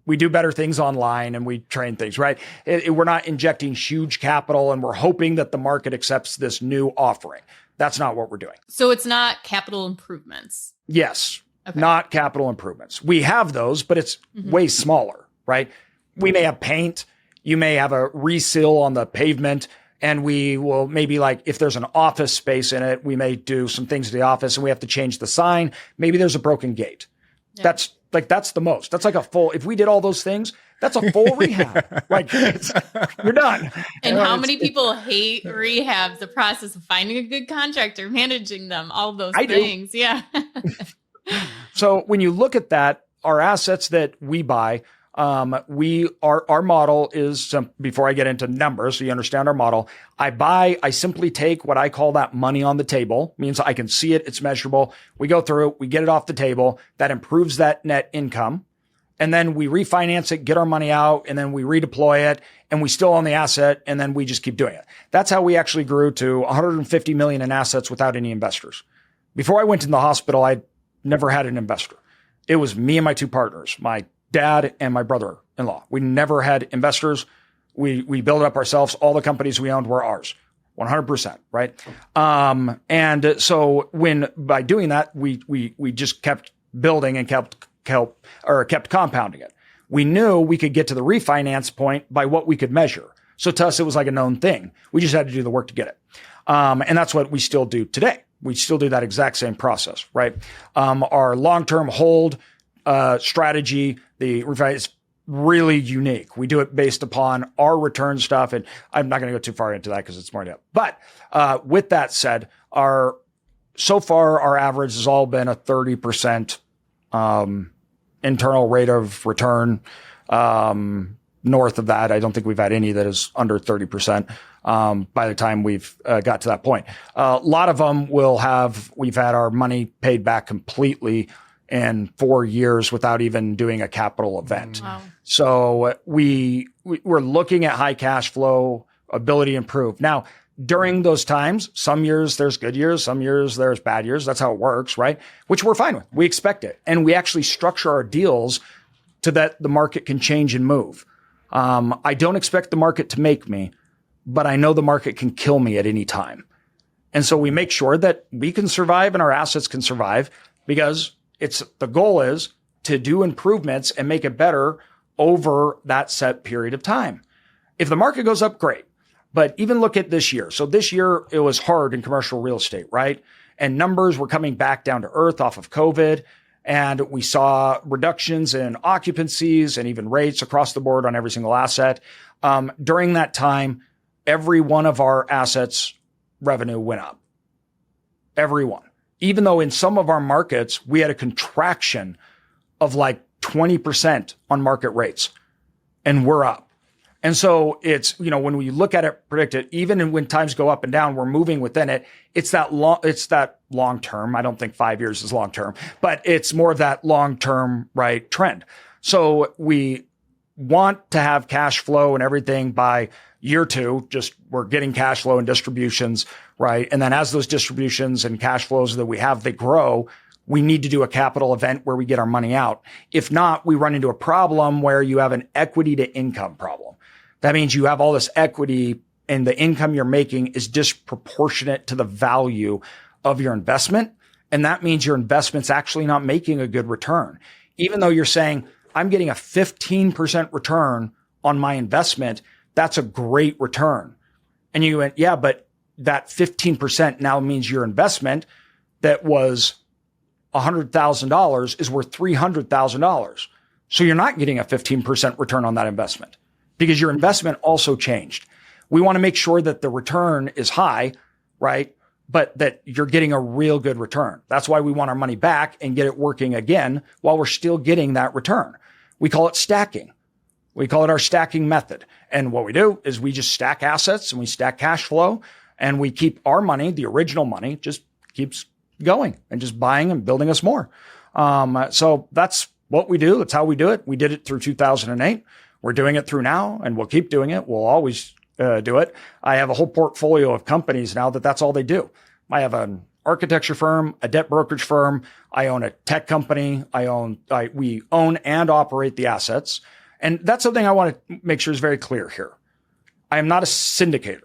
do better things online and we train things, right? We're not injecting huge capital and we're hoping that the market accepts this new offering. That's not what we're doing. So it's not capital improvements. Yes, not capital improvements. We have those, but it's way smaller, right? We may have paint. You may have a reseal on the pavement, and we will maybe, like, if there's an office space in it, we may do some things to the office and we have to change the sign. Maybe there's a broken gate. Yeah. That's the most. That's like a full, if we did all those things, that's a full rehab. Like, you're done. And how many people hate rehabs, the process of finding a good contractor, managing them, all those things. Do. Yeah. So when you look at that, our assets that we buy, our model is, before I get into numbers, so you understand our model, I simply take what I call that money on the table, means I can see it, it's measurable. We go through it, we get it off the table. That improves that net income. And then we refinance it, get our money out, and then we redeploy it, and we still own the asset, and then we just keep doing it. That's how we actually grew to 150 million in assets without any investors. Before I went in the hospital, I never had an investor. It was me and my two partners, my dad and my brother-in-law. We never had investors. We built it up ourselves. All the companies we owned were ours, 100%, right? And so by doing that, we just kept building and kept compounding it. We knew we could get to the refinance point by what we could measure. So to us, it was like a known thing. We just had to do the work to get it. And that's what we still do today. We still do that exact same process, right? Our long-term hold strategy, the refi, is really unique. We do it based upon our return stuff. And I'm not going to go too far into that because it's more depth. But with that said, so far our average has all been a 30% internal rate of return. north of that. I don't think we've had any that is under 30% by the time we've got to that point. A lot of them we've had our money paid back completely in 4 years without even doing a capital event. Wow. So we're looking at high cash flow, ability to improve. Now, during those times, some years there's good years, some years there's bad years. That's how it works, right? Which we're fine with. We expect it. And we actually structure our deals so that the market can change and move. I don't expect the market to make me, but I know the market can kill me at any time. And so we make sure that we can survive and our assets can survive, because the goal is to do improvements and make it better over that set period of time. If the market goes up, great. But even look at this year. So this year, it was hard in commercial real estate, right? And numbers were coming back down to earth off of COVID. And we saw reductions in occupancies and even rates across the board on every single asset. During that time, every one of our assets' revenue went up. Every one. Even though in some of our markets, we had a contraction of like 20% on market rates, and we're up. And so it's, when we look at it, predict it, even when times go up and down, we're moving within it. It's that long term. I don't think 5 years is long term, but it's more of that long term, right, trend. So we want to have cash flow and everything by year 2, just we're getting cash flow and distributions, right? And then as those distributions and cash flows that we have, they grow, we need to do a capital event where we get our money out. If not, we run into a problem where you have an equity to income problem. That means you have all this equity and the income you're making is disproportionate to the value of your investment. And that means your investment's actually not making a good return. Even though you're saying, I'm getting a 15% return on my investment, that's a great return. And you went, yeah, but that 15% now means your investment that was $100,000 is worth $300,000. So you're not getting a 15% return on that investment because your investment also changed. We want to make sure that the return is high, right? But that you're getting a real good return. That's why we want our money back and get it working again while we're still getting that return. We call it stacking. We call it our stacking method. And what we do is we just stack assets and we stack cash flow and we keep our money, the original money, just keeps going and just buying and building us more. So that's what we do. That's how we do it. We did it through 2008. We're doing it through now and we'll keep doing it. We'll always do it. I have a whole portfolio of companies now that's all they do. I have an architecture firm, a debt brokerage firm. I own a tech company. We own and operate the assets. And that's something I want to make sure is very clear here. I am not a syndicator.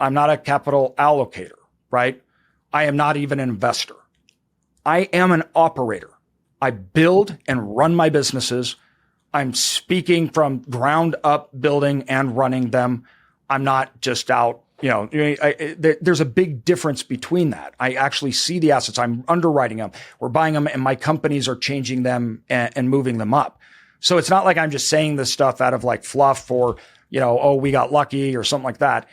I'm not a capital allocator, right? I am not even an investor. I am an operator. I build and run my businesses. I'm speaking from ground up building and running them. I'm not just out, there's a big difference between that. I actually see the assets. I'm underwriting them. We're buying them and my companies are changing them and moving them up. So it's not like I'm just saying this stuff out of like fluff or, we got lucky or something like that.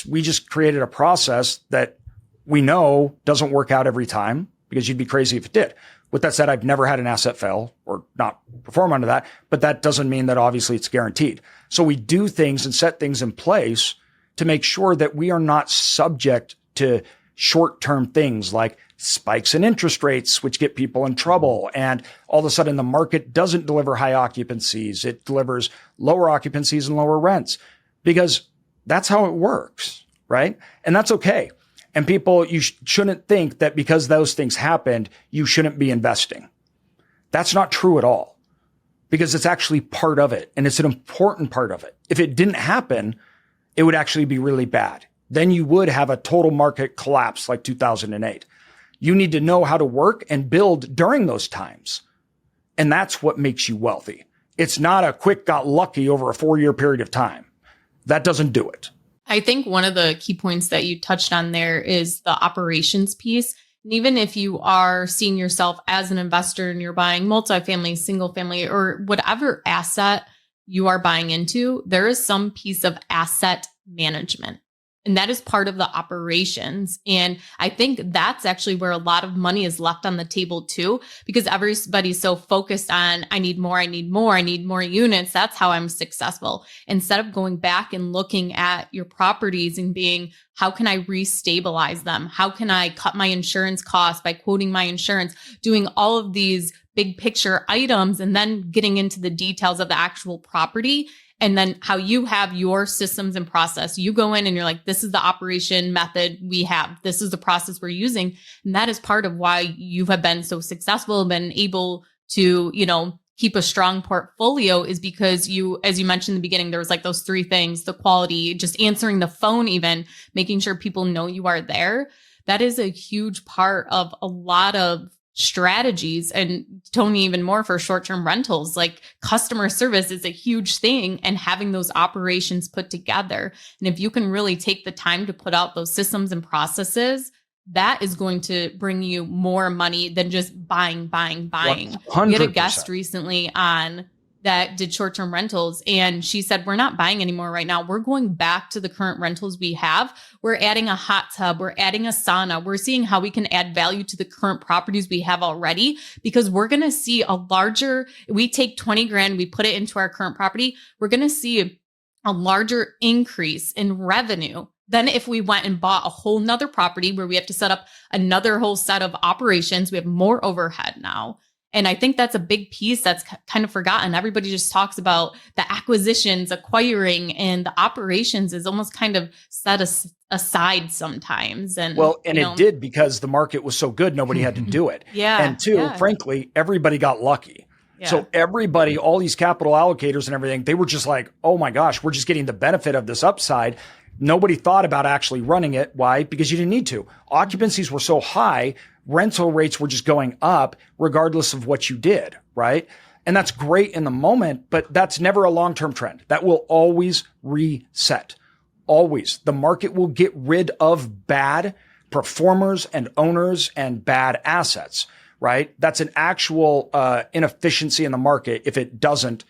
We just created a process that we know doesn't work out every time because you'd be crazy if it did. With that said, I've never had an asset fail or not perform under that, but that doesn't mean that obviously it's guaranteed. So we do things and set things in place to make sure that we are not subject to short-term things like spikes in interest rates, which get people in trouble. And all of a sudden the market doesn't deliver high occupancies. It delivers lower occupancies and lower rents because that's how it works, right? And that's okay. And people, you shouldn't think that because those things happened, you shouldn't be investing. That's not true at all because it's actually part of it. And it's an important part of it. If it didn't happen, it would actually be really bad. Then you would have a total market collapse like 2008. You need to know how to work and build during those times. And that's what makes you wealthy. It's not a quick got lucky over a 4-year period of time. That doesn't do it. I think one of the key points that you touched on there is the operations piece. And even if you are seeing yourself as an investor and you're buying multifamily, single family, or whatever asset you are buying into, there is some piece of asset management. And that is part of the operations. And I think that's actually where a lot of money is left on the table too, because everybody's so focused on, I need more units. That's how I'm successful. Instead of going back and looking at your properties and being, how can I restabilize them? How can I cut my insurance costs by quoting my insurance, doing all of these big picture items, and then getting into the details of the actual property. And then how you have your systems and process. You go in and you're like, this is the operation method we have. This is the process we're using. And that is part of why you have been so successful, been able to, keep a strong portfolio, is because you, as you mentioned in the beginning, there was like those 3 things: the quality, just answering the phone, even making sure people know you are there. That is a huge part of a lot of strategies, and Tony, even more for short-term rentals. Like, customer service is a huge thing, and having those operations put together. And if you can really take the time to put out those systems and processes, that is going to bring you more money than just buying. 100%. We had a guest recently on that did short-term rentals, and she said, we're not buying anymore right now. We're going back to the current rentals we have. We're adding a hot tub. We're adding a sauna. We're seeing how we can add value to the current properties we have already, because we're going to see we take 20 grand, we put it into our current property. We're going to see a larger increase in revenue than if we went and bought a whole nother property where we have to set up another whole set of operations. We have more overhead now. And I think that's a big piece that's kind of forgotten. Everybody just talks about the acquisitions, acquiring, and the operations is almost kind of set aside sometimes. And it did, because the market was so good, nobody had to do it. Yeah. And 2, frankly, everybody got lucky. Yeah. So everybody, all these capital allocators and everything, they were just like, oh my gosh, we're just getting the benefit of this upside. Nobody thought about actually running it. Why? Because you didn't need to. Occupancies were so high, rental rates were just going up regardless of what you did, right? And that's great in the moment, but that's never a long-term trend. That will always reset. Always. The market will get rid of bad performers and owners and bad assets, right? That's an actual inefficiency in the market if it doesn't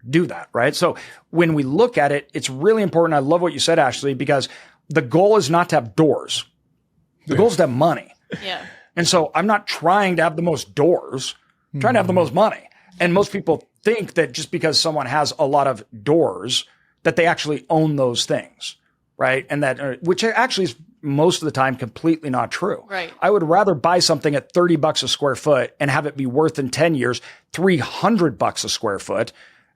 do that, right? So when we look at it, it's really important. I love what you said, Ashley, because the goal is not to have doors. The goal is to have money. Yeah. And so I'm not trying to have the most doors. I'm trying to have the most money. And most people think that just because someone has a lot of doors, that they actually own those things, right? And that, which actually is most of the time completely not true. Right. I would rather buy something at $30 a square foot and have it be worth in 10 years, $300 a square foot,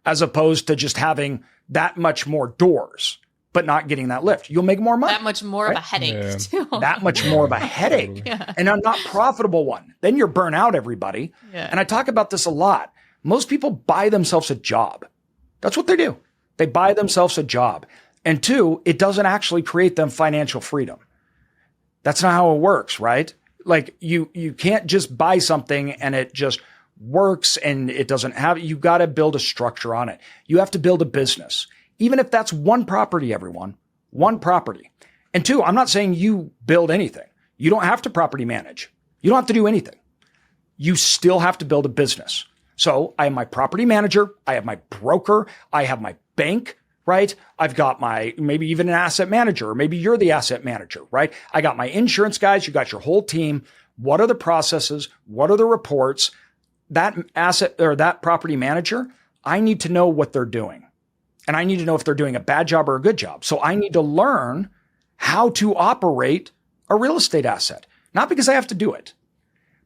as opposed to just having that much more doors, but not getting that lift. You'll make more money. That much more of a headache too. That much more of a headache. And a not profitable one. Then you're burnt out, everybody. Yeah. And I talk about this a lot. Most people buy themselves a job. That's what they do. They buy themselves a job. And 2, it doesn't actually create them financial freedom. That's not how it works, right? Like you can't just buy something and it just works and it doesn't have, you got to build a structure on it. You have to build a business. Even if that's one property, everyone, one property. And 2, I'm not saying you build anything. You don't have to property manage. You don't have to do anything. You still have to build a business. So I have my property manager. I have my broker. I have my bank, right? I've got my, maybe even an asset manager, or maybe you're the asset manager, right? I got my insurance guys. You got your whole team. What are the processes? What are the reports? That asset or that property manager, I need to know what they're doing. And I need to know if they're doing a bad job or a good job. So I need to learn how to operate a real estate asset, not because I have to do it,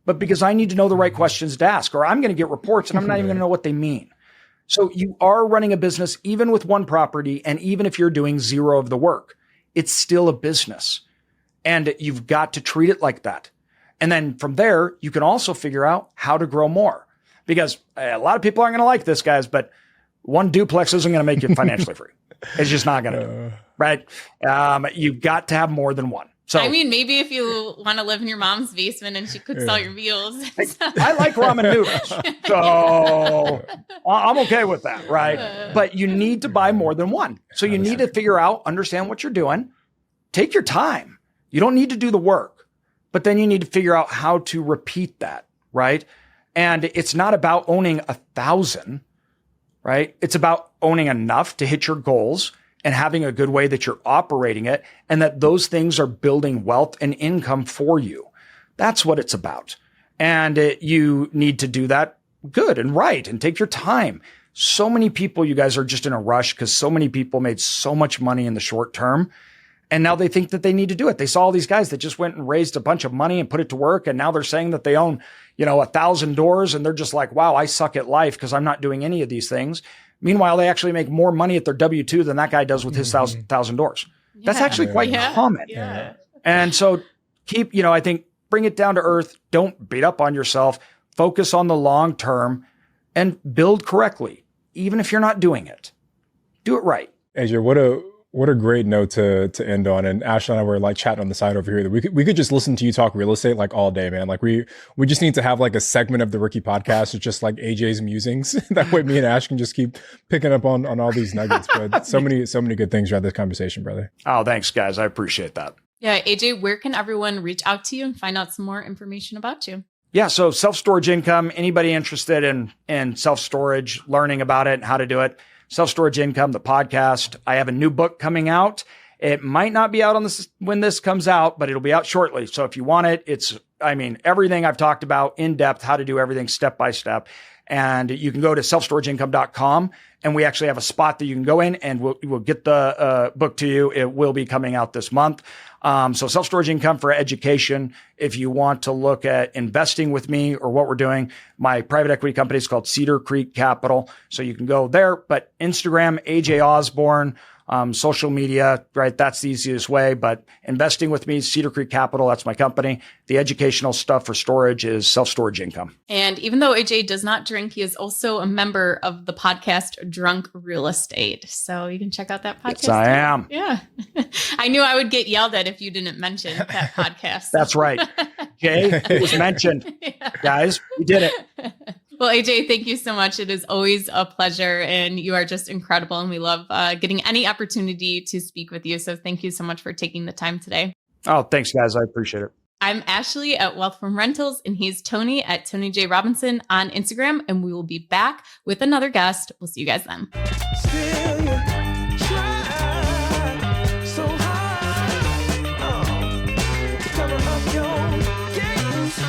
but because I need to know the right questions to ask, or I'm going to get reports and I'm not even going to know what they mean. So you are running a business, even with one property. And even if you're doing 0 of the work, it's still a business and you've got to treat it like that. And then from there, you can also figure out how to grow more, because a lot of people aren't going to like this, guys, but one duplex isn't going to make you financially free. It's just not going to do it, right? You've got to have more than one. So I mean, maybe if you want to live in your mom's basement and she cooks all your meals. I like ramen noodles, so I'm okay with that, right? But you need to buy more than one. So you need to figure out, understand what you're doing. Take your time. You don't need to do the work, but then you need to figure out how to repeat that, right? And it's not about owning 1,000, right? It's about owning enough to hit your goals, and having a good way that you're operating it, and that those things are building wealth and income for you. That's what it's about. And you need to do that good and right and take your time. So many people, you guys, are just in a rush because so many people made so much money in the short term. And now they think that they need to do it. They saw all these guys that just went and raised a bunch of money and put it to work. And now they're saying that they own, 1,000 doors. And they're just like, wow, I suck at life because I'm not doing any of these things. Meanwhile, they actually make more money at their W-2 than that guy does with his 1,000 doors. That's actually quite common. Yeah. And so keep, I think, bring it down to earth. Don't beat up on yourself. Focus on the long term and build correctly, even if you're not doing it. Do it right. AJ, what a great note to end on. And Ashley and I were like chatting on the side over here that we could just listen to you talk real estate like all day, man. Like we just need to have like a segment of the Rookie podcast with just like AJ's musings. That way me and Ash can just keep picking up on all these nuggets. But so many good things throughout this conversation, brother. Oh, thanks guys. I appreciate that. Yeah. AJ, where can everyone reach out to you and find out some more information about you? Yeah. So self-storage income, anybody interested in self-storage, learning about it and how to do it. Self-Storage Income, the podcast. I have a new book coming out. It might not be out on this when this comes out, but it'll be out shortly. So if you want it, it's everything I've talked about in depth, how to do everything step by step. And you can go to selfstorageincome.com, and we actually have a spot that you can go in and we'll get the book to you. It will be coming out this month. So self-storage income for education. If you want to look at investing with me or what we're doing, my private equity company is called Cedar Creek Capital. So you can go there, but Instagram, AJ Osborne, social media, right? That's the easiest way, but investing with me, Cedar Creek Capital, that's my company. The educational stuff for storage is Self-Storage Income. And even though AJ does not drink, he is also a member of the podcast Drunk Real Estate. So you can check out that podcast. Yes, I am. Yeah. I knew I would get yelled at if you didn't mention that podcast. That's right. Jay, it was mentioned. Yeah. Guys, we did it. Well, AJ, thank you so much. It is always a pleasure, and you are just incredible. And we love getting any opportunity to speak with you. So thank you so much for taking the time today. Oh, thanks, guys. I appreciate it. I'm Ashley at Wealth from Rentals, and he's Tony at Tony J. Robinson on Instagram. And we will be back with another guest. We'll see you guys then. Cover up your games.